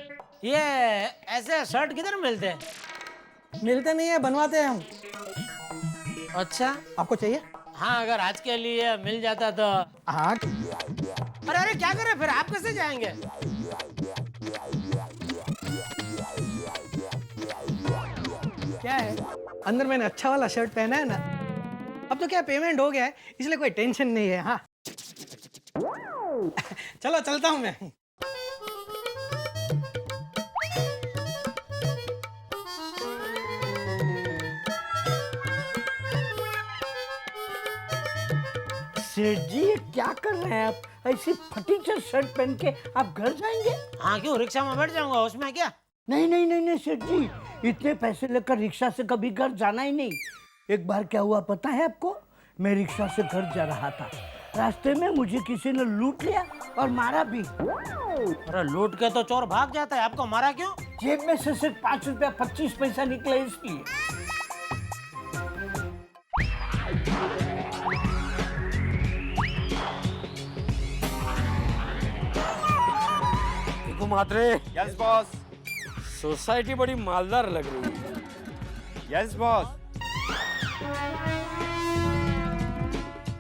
ये ऐसे शर्ट किधर मिलते हैं? मिलते नहीं है, बनवाते हैं हम। अच्छा, आपको चाहिए? हाँ, अगर आज के लिए मिल जाता तो। हाँ। अरे क्या करें फिर, आप कैसे जाएंगे? क्या है, अंदर मैंने अच्छा वाला शर्ट पहना है ना। अब तो क्या पेमेंट हो गया है, इसलिए कोई टेंशन नहीं है। हाँ चलो चलता हूँ मैं। सेठ जी ये क्या कर रहे हैं आप? ऐसी फटी शर्ट पहन के आप घर जाएंगे? हाँ, क्यों, रिक्शा में बैठ जाऊंगा, उसमें क्या? नहीं नहीं नहीं नहीं सेठ जी, इतने पैसे लेकर रिक्शा से कभी घर जाना ही नहीं। एक बार क्या हुआ पता है आपको? मैं रिक्शा से घर जा रहा था, रास्ते में मुझे किसी ने लूट लिया और मारा भी। अरे लूट के तो चोर भाग जाता है, आपको मारा क्यों? जेब में से सिर्फ 5 रुपया 25 पैसा निकले इसलिए। मात्रे। Yes boss. सोसाइटी बड़ी मालदार लग रही है। Yes boss.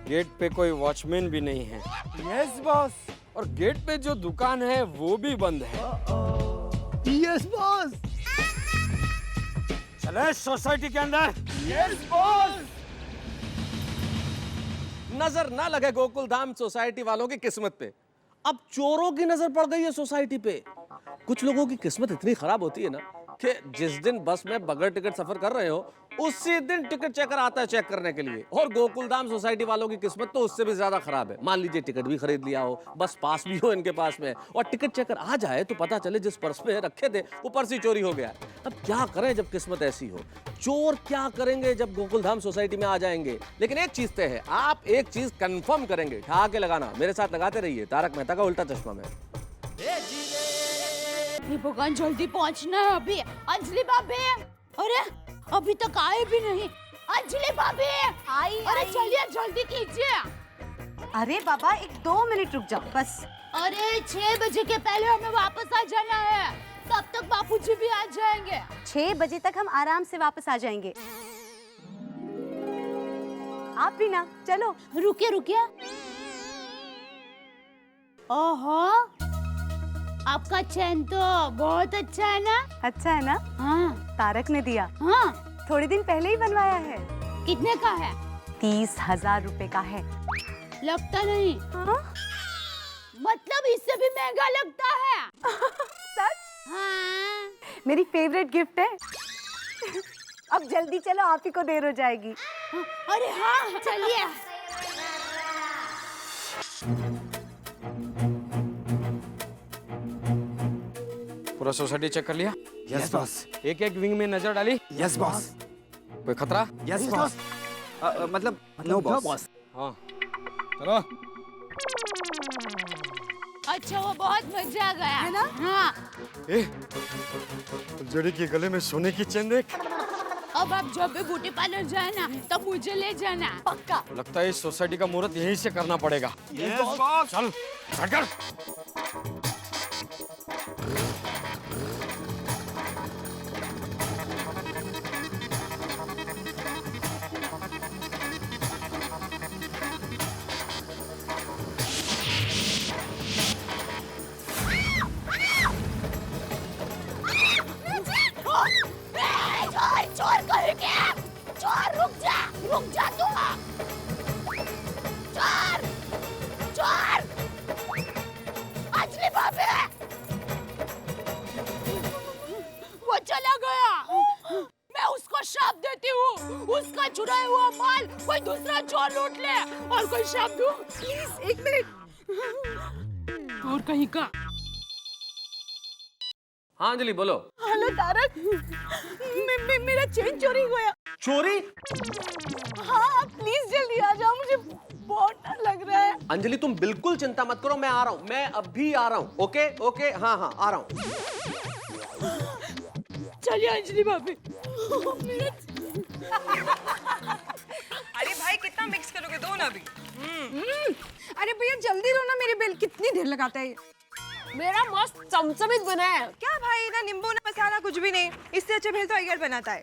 गेट पे कोई वॉचमैन भी नहीं है। Yes boss. और गेट पे जो दुकान है वो भी बंद है। Yes boss. चले सोसाइटी के अंदर। Yes boss. नजर ना लगे गोकुल धाम सोसाइटी वालों की किस्मत पे, अब चोरों की नजर पड़ गई है सोसाइटी पे। कुछ लोगों की किस्मत इतनी खराब होती है ना कि जिस दिन बस में बगैर टिकट सफर कर रहे हो उसी दिन टिकट चेकर आता है चेक करने के लिए। और गोकुलधाम सोसाइटी वालों की किस्मत तो उससे भी ज्यादा खराब है। मान लीजिए टिकट भी खरीद लिया हो, बस पास भी हो इनके पास में, और टिकट चेकर आ जाए तो पता चले जिस पर्स में रखे थे वो पर्स ही चोरी हो गया। अब क्या करें जब किस्मत ऐसी हो? चोर क्या करेंगे जब गोकुलधाम सोसाइटी में आ जाएंगे? लेकिन एक चीज तय है, आप एक चीज कंफर्म करेंगे, ठा के लगाना, मेरे साथ लगाते रहिए तारक मेहता का उल्टा चश्मा में। ये भगवान, जल्दी पहुंचना है अभी। अंजलि भाभी, अरे अभी तक आए भी नहीं। अंजलि भाभी आई, अरे चलिए जल्दी कीजिए। अरे बाबा 1-2 मिनट रुक जाओ बस। अरे 6 बजे के पहले हमें वापस आ जाना है, तब तक बापूजी भी आ जाएंगे। 6 बजे तक हम आराम से वापस आ जाएंगे। आप भी ना, चलो। रुकिए रुकिए। ओहो, आपका चैन तो बहुत अच्छा है ना? अच्छा है ना? हाँ। तारक ने दिया। हाँ। थोड़ी दिन पहले ही बनवाया है। कितने का है? 30,000 रुपए का है। लगता नहीं। हाँ? मतलब इससे भी महंगा लगता है। सच? हाँ। मेरी फेवरेट गिफ्ट है। अब जल्दी चलो, आप ही को देर हो जाएगी। अरे हाँ, चलिए। पूरा सोसाइटी चेक कर लिया? Yes boss. एक एक विंग में नजर डाली? Yes boss. कोई खतरा? Yes boss. मतलब नो बॉस। हाँ, चलो। अच्छा, वो बहुत मजा आ गया है ना? हाँ। जड़ी के गले में सोने की चेन देख। अब आप जब भी ब्यूटी पार्लर जाए ना तब मुझे ले जाना पक्का। लगता है इस सोसाइटी का मुहूर्त यहीं से करना पड़ेगा। Yes boss. चल, कर। चोर कहीं गया? चोर रुक जा तू। चोर, चोर। चुराया हुआ माल कोई दूसरा चोर लूट ले और कोई शब्द हो प्लीज 1 मिनट और कहीं का। हाँ अंजलि बोलो। हेलो तारक, मेरा चेन चोरी गया। चोरी? हाँ प्लीज जल्दी आ जाओ, मुझे बहुत डर लग रहा है। अंजलि तुम बिल्कुल चिंता मत करो, मैं आ रहा हूँ, मैं अभी आ रहा हूँ। ओके ओके, हाँ हाँ आ रहा हूँ। चलिए अंजलि भाभी। अरे भाई कितना मिक्स करोगे, दो ना अभी। अरे भैया जल्दी दो ना, मेरी बेल कितनी देर लगाता है ये। मेरा मस्त चमचमित बना है। क्या भाई, ना नींबू ना मसाला कुछ भी नहीं, इससे अच्छा भेल तो अय्यर बनाता है।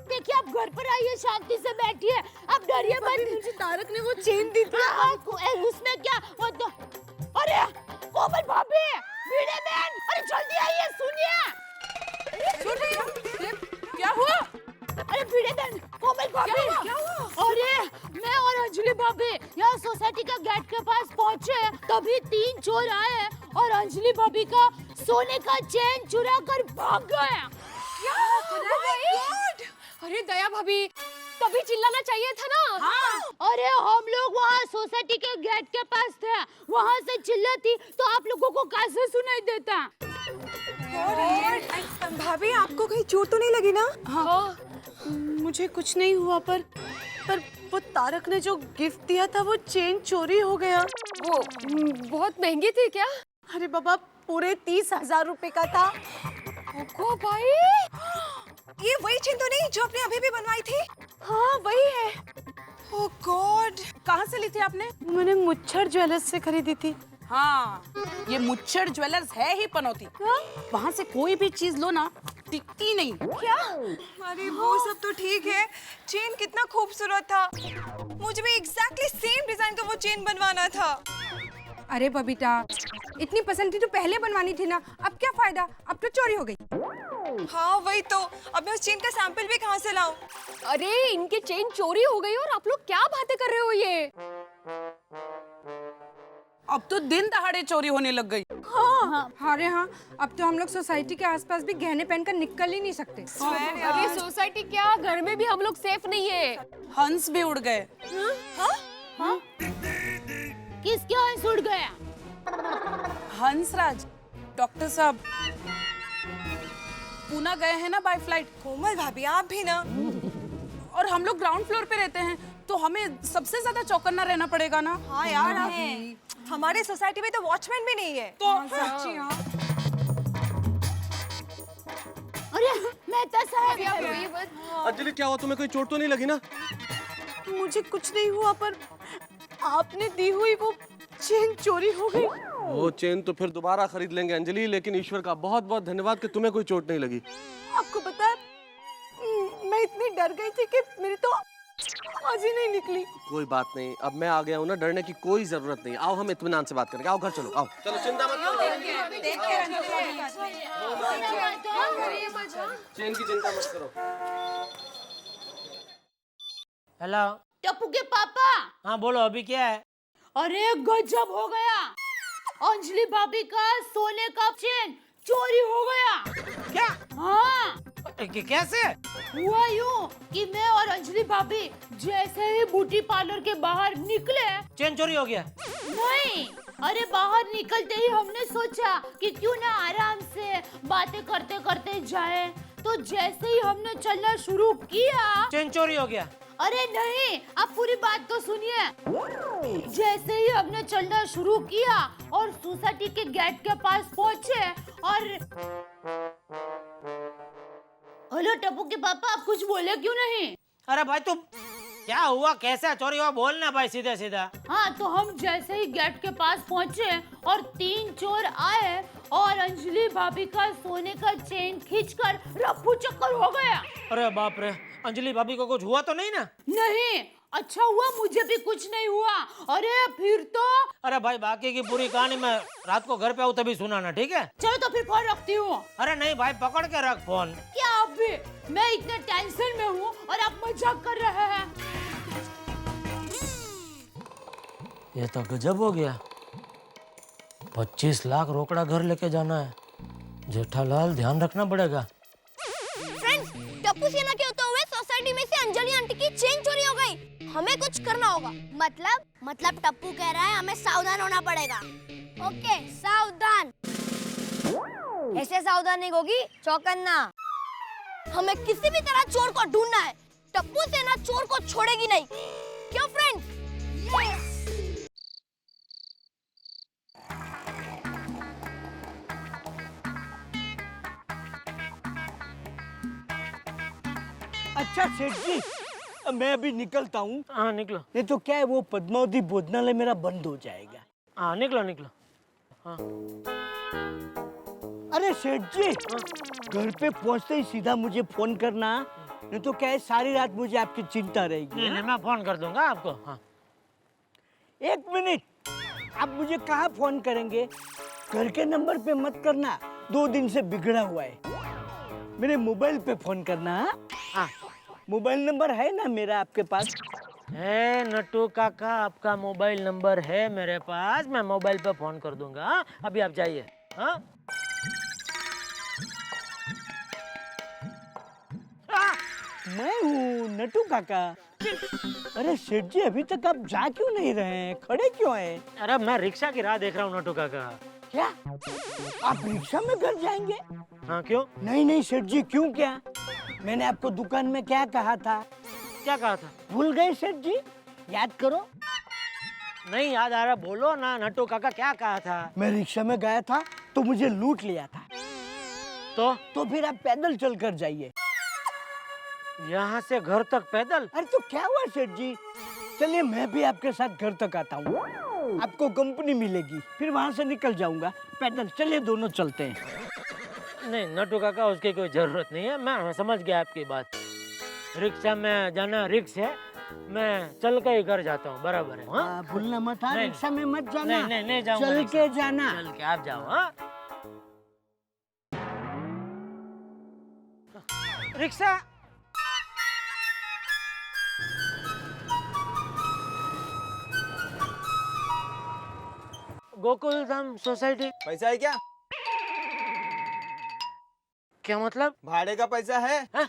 देखिए आप घर पर आइए, शांति से बैठिए, आप डरिए मत। मुझे तारक ने वो चेन दी थी। उसमें क्या वो तो, अरे कोमल भाभी, वीणे बहन, अरे जल्दी आइए, सुनिए। क्या हुआ? अरे वीणे बहन, कोमल भाभी, क्या हुआ? अरे मैं और अंजलि भाभी यहाँ सोसाइटी के गेट के पास पहुँचे, तभी 3 चोर आए और अंजलि भाभी का सोने का चेन चुरा कर भाग गए। अरे दया भाभी, तभी चिल्लाना चाहिए था ना। हाँ। अरे हम लोग वहाँ सोसाइटी के गेट के पास थे, वहाँ से चिल्लाती तो आप लोगों को कैसे सुनाई देता? भाभी आपको कहीं चोट तो नहीं लगी ना? हाँ मुझे कुछ नहीं हुआ, पर वो तारक ने जो गिफ्ट दिया था वो चेन चोरी हो गया। वो बहुत महंगी थी क्या? अरे बाबा पूरे 30,000 रुपए का था। ओको भाई, ये वही चेन तो नहीं जो आपने अभी भी बनवाई थी? हाँ वही है। ओह गॉड, कहाँ से ली थी आपने? मैंने मुच्छर ज्वेलर्स से खरीदी थी। हाँ, ये मुच्छर ज्वेलर्स है ही पनौती। वहाँ से कोई भी चीज लो ना, टिकती नहीं। क्या? अरे वो सब तो ठीक है, चेन कितना खूबसूरत था, मुझे भी एग्जैक्टली सेम डिजाइन का वो चेन बनवाना था। अरे बबीता, इतनी पसंद थी तो पहले बनवानी थी ना, अब क्या फायदा, अब तो चोरी हो गई। हाँ वही तो, अब मैं उस चेन का सैंपल भी कहाँ से लाऊं? अरे इनके चेन चोरी हो गई और आप लोग क्या बातें कर रहे हो ये? अब तो दिन दहाड़े चोरी होने लग गई। हाँ अरे हाँ, अब तो हम लोग सोसाइटी के आसपास भी गहने पहनकर निकल ही नहीं सकते। अरे सोसाइटी क्या, घर में भी हम लोग सेफ नहीं है। हंस भी उड़ गए। हाँ? किसके हंस उड़ गया? हंसराज, डॉक्टर साहब पूना गए हैं ना बाय फ्लाइट। कोमल भाभी आप भी ना। और हम लोग ग्राउंड फ्लोर पे रहते हैं, तो हमें सबसे ज्यादा चौकन्ना रहना पड़ेगा ना। हाँ यार, हमारे सोसाइटी में तो वॉचमैन भी नहीं है। तो सच्ची हाँ। अरे मेहता साहब, अंजलि क्या हुआ, तुम्हें कोई चोट तो नहीं लगी ना? मुझे कुछ नहीं हुआ, पर आपने दी हुई वो चेन चोरी हो गई। वो चेन तो फिर दोबारा खरीद लेंगे अंजलि, लेकिन ईश्वर का बहुत बहुत धन्यवाद कि तुम्हें कोई चोट नहीं लगी। आपको पता है, मैं इतनी डर गई थी कि मेरी तो आवाज ही नहीं निकली। कोई बात नहीं, अब मैं आ गया हूँ ना, डरने की कोई जरूरत नहीं। आओ हम इत्मीनान से बात करेंगे, आओ घर चलो, आओ चलो, चिंता मत करो, चेन की चिंता मत करो। हेलो टप्पू के पापा। हाँ बोलो, अभी क्या है? अरे गजब हो गया, अंजलि भाभी का सोने का चेन चोरी हो गया। क्या? हाँ। कैसे? हुआ यूं कि मैं और अंजलि भाभी जैसे ही ब्यूटी पार्लर के बाहर निकले, चेन चोरी हो गया? नहीं, अरे बाहर निकलते ही हमने सोचा कि क्यों ना आराम से बातें करते करते जाए, तो जैसे ही हमने चलना शुरू किया, चेन चोरी हो गया? अरे नहीं, आप पूरी बात तो सुनिए। जैसे ही हमने चलना शुरू किया और सोसाइटी के गेट के पास पहुंचे और हेलो टप्पू के पापा, आप कुछ बोले क्यों नहीं? अरे भाई तुम क्या हुआ, कैसा चोरी हुआ, बोलना भाई सीधा सीधा। हाँ तो हम जैसे ही गेट के पास पहुंचे और 3 चोर आए और अंजलि भाभी का सोने का चेन खींचकर रफू चक्कर हो गया। अरे बाप रे, अंजलि भाभी को कुछ हुआ तो नहीं ना? नहीं, अच्छा हुआ मुझे भी कुछ नहीं हुआ। अरे फिर तो, अरे भाई बाकी की पूरी कहानी मैं रात को घर पे आऊँ तभी सुनाना, ठीक है? चलो तो फिर फोन रखती हूँ। अरे नहीं भाई, पकड़ के रख फोन। क्या आप भी? मैं इतने टेंशन में हूँ और आप मजाक कर रहे हैं। ये तो गजब हो गया, 25 लाख रोकड़ा घर लेके जाना है। जेठालाल ध्यान रखना पड़ेगा। फ्रेंड्स, टप्पू सेना के होते हुए सोसाइटी में से अंजलि आंटी की चेन चोरी हो गई। हमें कुछ करना होगा। मतलब टप्पू कह रहा है हमें सावधान होना पड़ेगा। ओके, सावधान। ऐसे सावधान नहीं होगी, चौकन्ना। हमें किसी भी तरह चोर को ढूंढना है। टप्पू सेना चोर को छोड़ेगी नहीं। क्यों फ्रेंड्स? यस। अच्छा सेठ जी, मैं अभी निकलता हूँ। हाँ निकलो। नहीं तो क्या है, वो पद्मावती भोजनालय मेरा बंद हो जाएगा। हाँ निकलो निकलो। हाँ। अरे सेठ जी, घर पे पहुँचते ही सीधा मुझे फोन करना, नहीं तो क्या है सारी रात मुझे आपकी चिंता रहेगी। नहीं, मैं फोन कर दूंगा आपको। हाँ। 1 मिनट, आप मुझे कहाँ फोन करेंगे? घर के नंबर पे मत करना, 2 दिन से बिगड़ा हुआ है। मेरे मोबाइल पे फोन करना। हाँ, मोबाइल नंबर है ना मेरा आपके पास? है नट्टू काका, आपका मोबाइल नंबर है मेरे पास, मैं मोबाइल पे फोन कर दूंगा। हाँ? अभी आप जाइए। हाँ? मैं हूँ नट्टू काका। अरे सेठ जी, अभी तक आप जा क्यों नहीं रहे हैं? खड़े क्यों हैं? अरे मैं रिक्शा की राह देख रहा हूँ नट्टू काका। क्या आप रिक्शा में घर जाएंगे? हाँ क्यों? नहीं सेठ जी, क्यों क्या? मैंने आपको दुकान में क्या कहा था? क्या कहा था? भूल गए सेठ जी? याद करो। नहीं याद आ रहा, बोलो ना नट्टू काका, क्या कहा था? मैं रिक्शा में गया था तो मुझे लूट लिया था। तो फिर आप पैदल चल कर जाइए। यहाँ से घर तक पैदल? अरे तो क्या हुआ सेठ जी, चलिए मैं भी आपके साथ घर तक आता हूँ, आपको कंपनी मिलेगी, फिर वहाँ से निकल जाऊंगा पैदल। चलिए दोनों चलते हैं। नहीं नट्टू काका, उसकी कोई जरूरत नहीं है, मैं समझ गया आपकी बात। रिक्शा में जाना रिक्स है, मैं चल के ही घर जाता हूँ। बराबर है। हाँ? भूलना मत, रिक्शा में मत जाना। नहीं जाऊंगा। चल के जाना। चल के आप जाओ। हाँ? रिक्शा। गोकुल धाम सोसाइटी। पैसा है क्या? क्या मतलब? भाड़े का पैसा है? हाँ?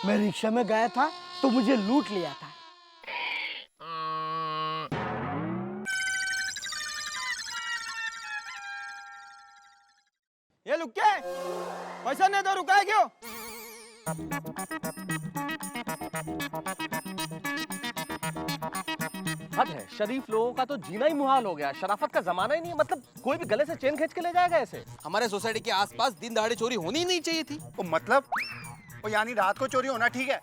मैं रिक्शा में गया था तो मुझे लूट लिया था। ये लुक क्या है? पैसा नहीं तो रुका है क्यों? हद है, शरीफ लोगों का तो जीना ही मुहाल हो गया। शराफत का जमाना ही नहीं है। मतलब कोई भी गले से चेन खींच के ले जाएगा ऐसे। हमारे सोसाइटी के आसपास दिन दहाड़े चोरी होनी ही नहीं चाहिए थी। मतलब यानी रात को चोरी होना ठीक है?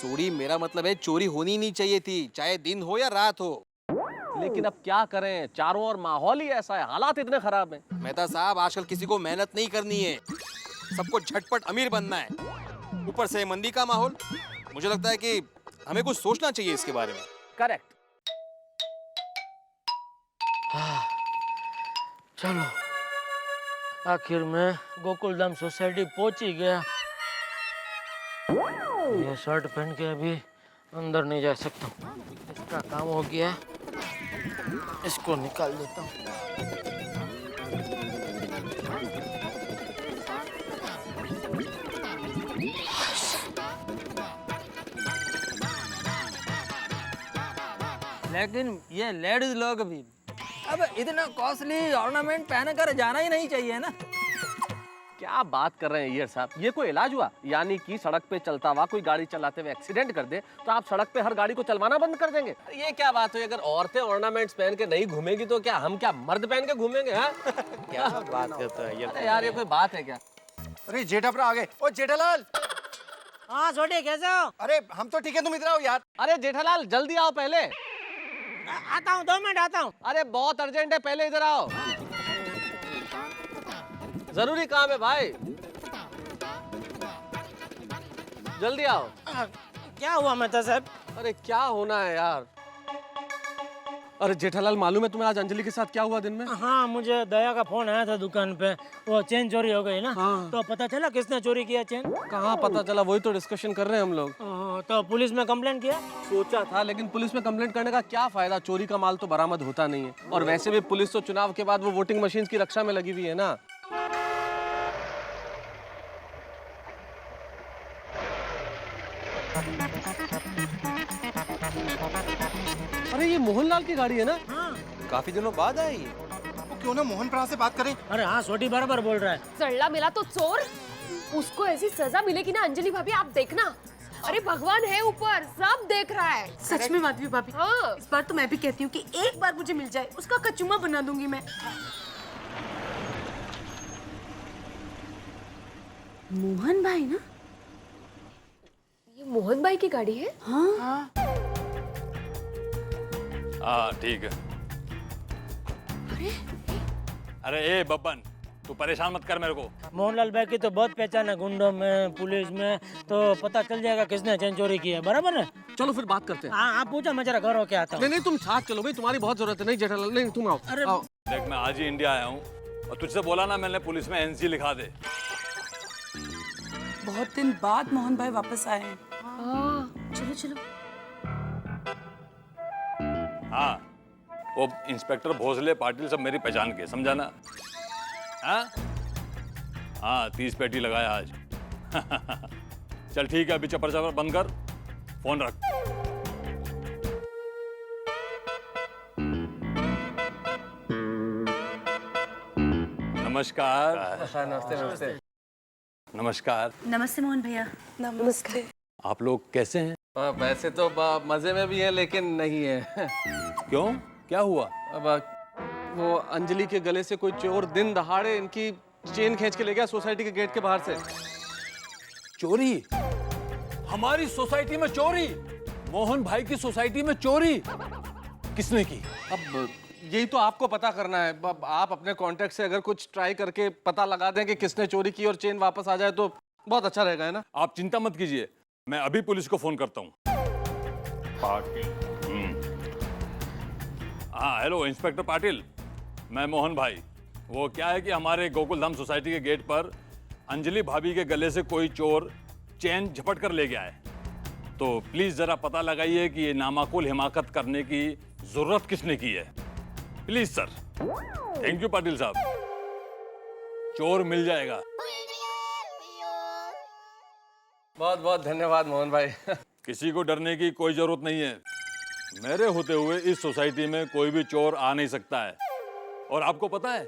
सॉरी, मेरा मतलब है चोरी होनी ही नहीं चाहिए थी, चाहे दिन हो या रात हो। लेकिन अब क्या करें, चारों ओर माहौल ही ऐसा है, हालात इतने खराब हैं। मेहता साहब, आजकल किसी को मेहनत नहीं करनी है, सबको झटपट अमीर बनना है। ऊपर से मंदी का माहौल। मुझे लगता है कि हमें कुछ सोचना चाहिए इसके बारे में। करेक्ट। चलो, आखिर में गोकुलधाम सोसाइटी पहुंच ही गया। ये शर्ट पहन के अभी अंदर नहीं जा सकता। इसका काम हो गया है, इसको निकाल देता हूँ। लेकिन ये लेडीज लोग भी अब इतना कॉस्टली ऑर्नामेंट पहन कर जाना ही नहीं चाहिए ना। क्या बात कर रहे हैं ये साहब, ये कोई इलाज हुआ? यानी कि सड़क पे चलता हुआ कोई गाड़ी चलाते हुए एक्सीडेंट कर दे तो आप सड़क पे हर गाड़ी को चलवाना बंद कर देंगे? ये क्या बात हुई? अगर औरतें ऑर्नामेंट्स पहन के नहीं घूमेगी तो क्या हम क्या मर्द पहन के घूमेंगे? हाँ? क्या बात करता है ये? अरे यार, ये कोई बात है क्या? अरे जेठापरा आ गए। ओ जेठालाल। हाँ छोटे, कैसे हो? अरे हम तो ठीक है, तुम इधर आओ यार। अरे जेठालाल, जल्दी आओ, पहले आता हूँ, 2 मिनट आता हूँ। अरे बहुत अर्जेंट है, पहले इधर आओ, जरूरी काम है भाई, जल्दी आओ। क्या हुआ मेहता साहब? अरे क्या होना है यार, अरे जेठालाल, मालूम है तुम्हें आज अंजलि के साथ क्या हुआ दिन में? हाँ, मुझे दया का फोन आया था दुकान पे, वो चेन चोरी हो गई ना। हाँ। तो पता चला किसने चोरी किया चेन? कहाँ पता चला, वही तो डिस्कशन कर रहे हैं हम लोग। तो पुलिस में कंप्लेंट किया? सोचा था, लेकिन पुलिस में कंप्लेंट करने का क्या फायदा, चोरी का माल तो बरामद होता नहीं है। और वैसे भी पुलिस तो चुनाव के बाद वो वोटिंग मशीन की रक्षा में लगी हुई है ना। अरे ये मोहनलाल की गाड़ी है ना? काफी दिनों बाद आई। वो क्यों ना मोहन प्रा से बात करें। अरे हाँ, छोटी बराबर बोल रहा है। सड़ला मिला तो चोर, उसको ऐसी सजा मिलेगी ना अंजलि भाभी, आप देखना। अरे भगवान है ऊपर, सब देख रहा है। सच में माधवी भाभी, हाँ। इस बार तो मैं भी कहती हूँ कि एक बार मुझे मिल जाए, उसका कचुम्मा बना दूंगी मैं। मोहन भाई ना? ये मोहन भाई की गाड़ी है? हाँ। हाँ ठीक है। अरे ए बब्बन, तू परेशान मत कर मेरे को। मोहनलाल भाई की तो बहुत पहचान है, गुंडों में, पुलिस में, तो पता चल जाएगा किसने चेन चोरी की है। बराबर है? चलो फिर बात करते हैं। हाँ, आप पूछा, मैं जरा घर होके आता हूँ। नहीं, तुम साथ चलो भाई, तुम्हारी बहुत जरूरत है। नहीं जेठालाल, नहीं तुम आओ। अरे आओ। देख, मैं आज ही इंडिया आया हूँ और तुझसे बोला ना मैंने, पुलिस में एनसी लिखा दे। बहुत दिन बाद मोहन भाई वापस आए हैं। चलो चलो। हाँ, वो इंस्पेक्टर भोसले, पाटिल सब मेरी पहचान के, समझा ना? हाँ 30 पेटी लगाया आज। चल ठीक है, अभी चप्पर चप्पर बंद कर, फोन रख। नमस्कार। नमस्ते नमस्ते। नमस्कार। नमस्ते मोहन भैया। नमस्ते। आप लोग कैसे हैं? वैसे तो मजे में भी है, लेकिन नहीं है। क्यों, क्या हुआ? अब वो अंजलि के गले से कोई चोर दिन दहाड़े इनकी चेन खींच के ले गया सोसाइटी के गेट के बाहर से। चोरी? हमारी सोसाइटी में चोरी? मोहन भाई की सोसाइटी में चोरी? किसने की? अब यही तो आपको पता करना है। अब आप अपने कॉन्टेक्ट से अगर कुछ ट्राई करके पता लगा दें कि किसने चोरी की और चेन वापस आ जाए तो बहुत अच्छा रहेगा, है ना? आप चिंता मत कीजिए, मैं अभी पुलिस को फोन करता हूँ। हाँ हेलो इंस्पेक्टर पाटिल, मैं मोहन भाई। वो क्या है कि हमारे गोकुलधाम सोसाइटी के गेट पर अंजलि भाभी के गले से कोई चोर चेन झपट कर ले गया है, तो प्लीज जरा पता लगाइए कि ये नामाकुल हिमाकत करने की जरूरत किसने की है। Please sir. Thank you Patil साहब, चोर मिल जाएगा। बहुत बहुत धन्यवाद मोहन भाई। किसी को डरने की कोई जरूरत नहीं है, मेरे होते हुए इस सोसाइटी में कोई भी चोर आ नहीं सकता है। और आपको पता है,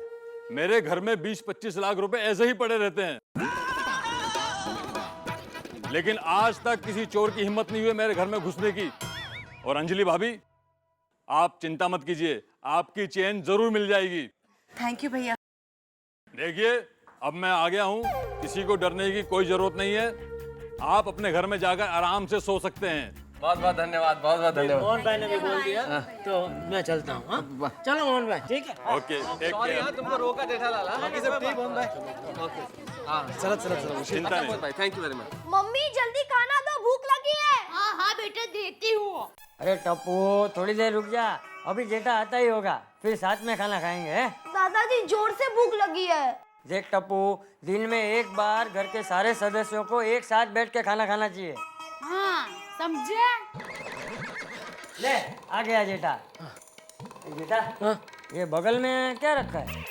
मेरे घर में 20-25 लाख रुपए ऐसे ही पड़े रहते हैं, लेकिन आज तक किसी चोर की हिम्मत नहीं हुई मेरे घर में घुसने की। और अंजलि भाभी, आप चिंता मत कीजिए, आपकी चेन जरूर मिल जाएगी। थैंक यू भैया। देखिए, अब मैं आ गया हूं, किसी को डरने की कोई जरूरत नहीं है, आप अपने घर में जाकर आराम से सो सकते हैं। बहुत बहुत धन्यवाद, बहुत बहुत धन्यवाद। मोहन भाई ने भी बोल दिया, तो मैं चलता हूँ। हाँ? चलो मोहन भाई, ठीक है? Okay, take sorry care. हाँ, तुमको रोका जेठालाल। हाँ? बाकी सब ठीक मोहन भाई। ओके। हाँ चलो चलो चलो, चिंता नहीं। भाई, thank you very much. Mummy जल्दी खाना दो, भूख लगी है। हाँ हाँ बेटा देती हूँ। अरे टप्पू, थोड़ी देर रुक जा, अभी जेठा आता ही होगा, फिर साथ में खाना खाएंगे। हैं? दादाजी जोर से भूख लगी है। देख टप्पू, दिन में एक बार घर के सारे सदस्यों को एक साथ बैठ के खाना खाना चाहिए। हाँ समझे? ले आ गया जेठा। जेठा, ये बगल में क्या रखा है?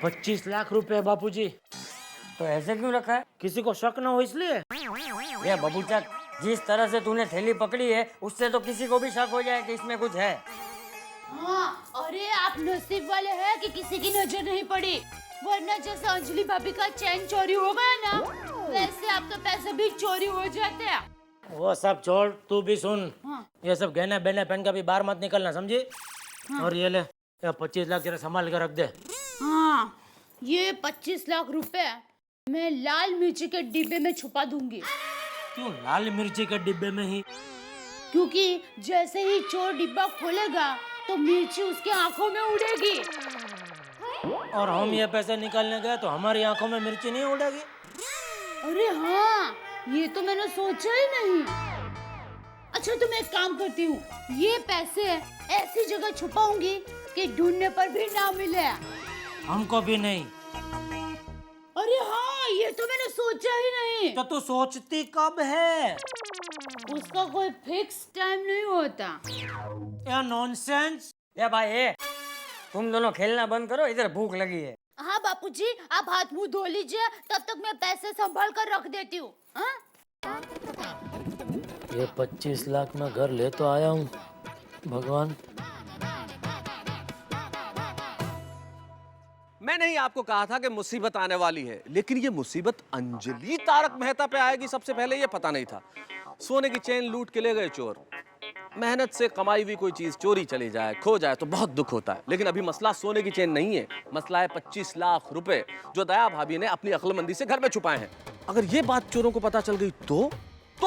25 लाख रुपए बापूजी। तो ऐसे क्यों रखा है? किसी को शक न हो इसलिए। ये बबूचा, जिस तरह से तूने थैली पकड़ी है, उससे तो किसी को भी शक हो जाए कि इसमें कुछ है। हाँ, अरे आप नसीब वाले हैं कि किसी की नजर नहीं पड़ी, वरना जैसे अंजलि भाभी का चैन चोरी हो गया ना, वैसे आपके पैसे भी चोरी हो जाते हैं। वो सब छोड़, तू भी सुन। हाँ। ये सब गहने बहने पहन के भी बाहर मत निकलना, समझी? हाँ। और ये ले, ये 25 लाख जरा संभाल के रख दे। हाँ, ये 25 लाख रुपए मैं लाल मिर्ची के डिब्बे में छुपा दूंगी। क्यों लाल मिर्ची के डिब्बे में ही? क्योंकि जैसे ही चोर डिब्बा खोलेगा तो मिर्ची उसकी आंखों में उड़ेगी। और हम ये पैसे निकालने गए तो हमारी आंखों में मिर्ची नहीं उड़ेगी? अरे हाँ, ये तो मैंने सोचा ही नहीं। अच्छा तो मैं एक काम करती हूँ, ये पैसे ऐसी जगह छुपाऊंगी कि ढूंढने पर भी ना मिले। हमको भी नहीं। अरे हाँ, ये तो मैंने सोचा ही नहीं। तो तू सोचती कब है? उसका कोई फिक्स टाइम नहीं होता। या नॉनसेंस। ये भाई ये तुम दोनों खेलना बंद करो, इधर भूख लगी है। हाँ बापूजी, आप हाथ मुंह धो लीजिए, तब तक मैं पैसे संभाल कर रख देती हूँ। हाँ? ये 25 लाख में घर ले तो आया हूँ, भगवान। मैंने ही आपको कहा था कि मुसीबत आने वाली है, लेकिन ये मुसीबत अंजलि तारक मेहता पे आएगी सबसे पहले ये पता नहीं था। सोने की चेन लूट के ले गए चोर। मेहनत से कमाई हुई कोई चीज चोरी चली जाए, खो जाए तो बहुत दुख होता है, लेकिन अभी मसला सोने की चेन नहीं है, मसला है 25 लाख रुपए जो दया भाभी ने अपनी अक्लमंदी से घर में छुपाए हैं। अगर ये बात चोरों को पता चल गई तो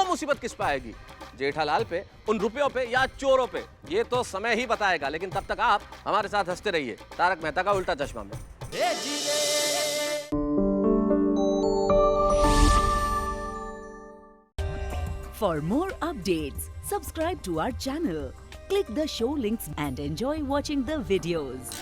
मुसीबत किस पे आएगी? जेठालाल पे, उन रुपयों पे या चोरों पे? ये तो समय ही बताएगा, लेकिन तब तक आप हमारे साथ हंसते रहिए तारक मेहता का उल्टा चश्मा में। For more updates, subscribe to our channel, click the show links and enjoy watching the videos.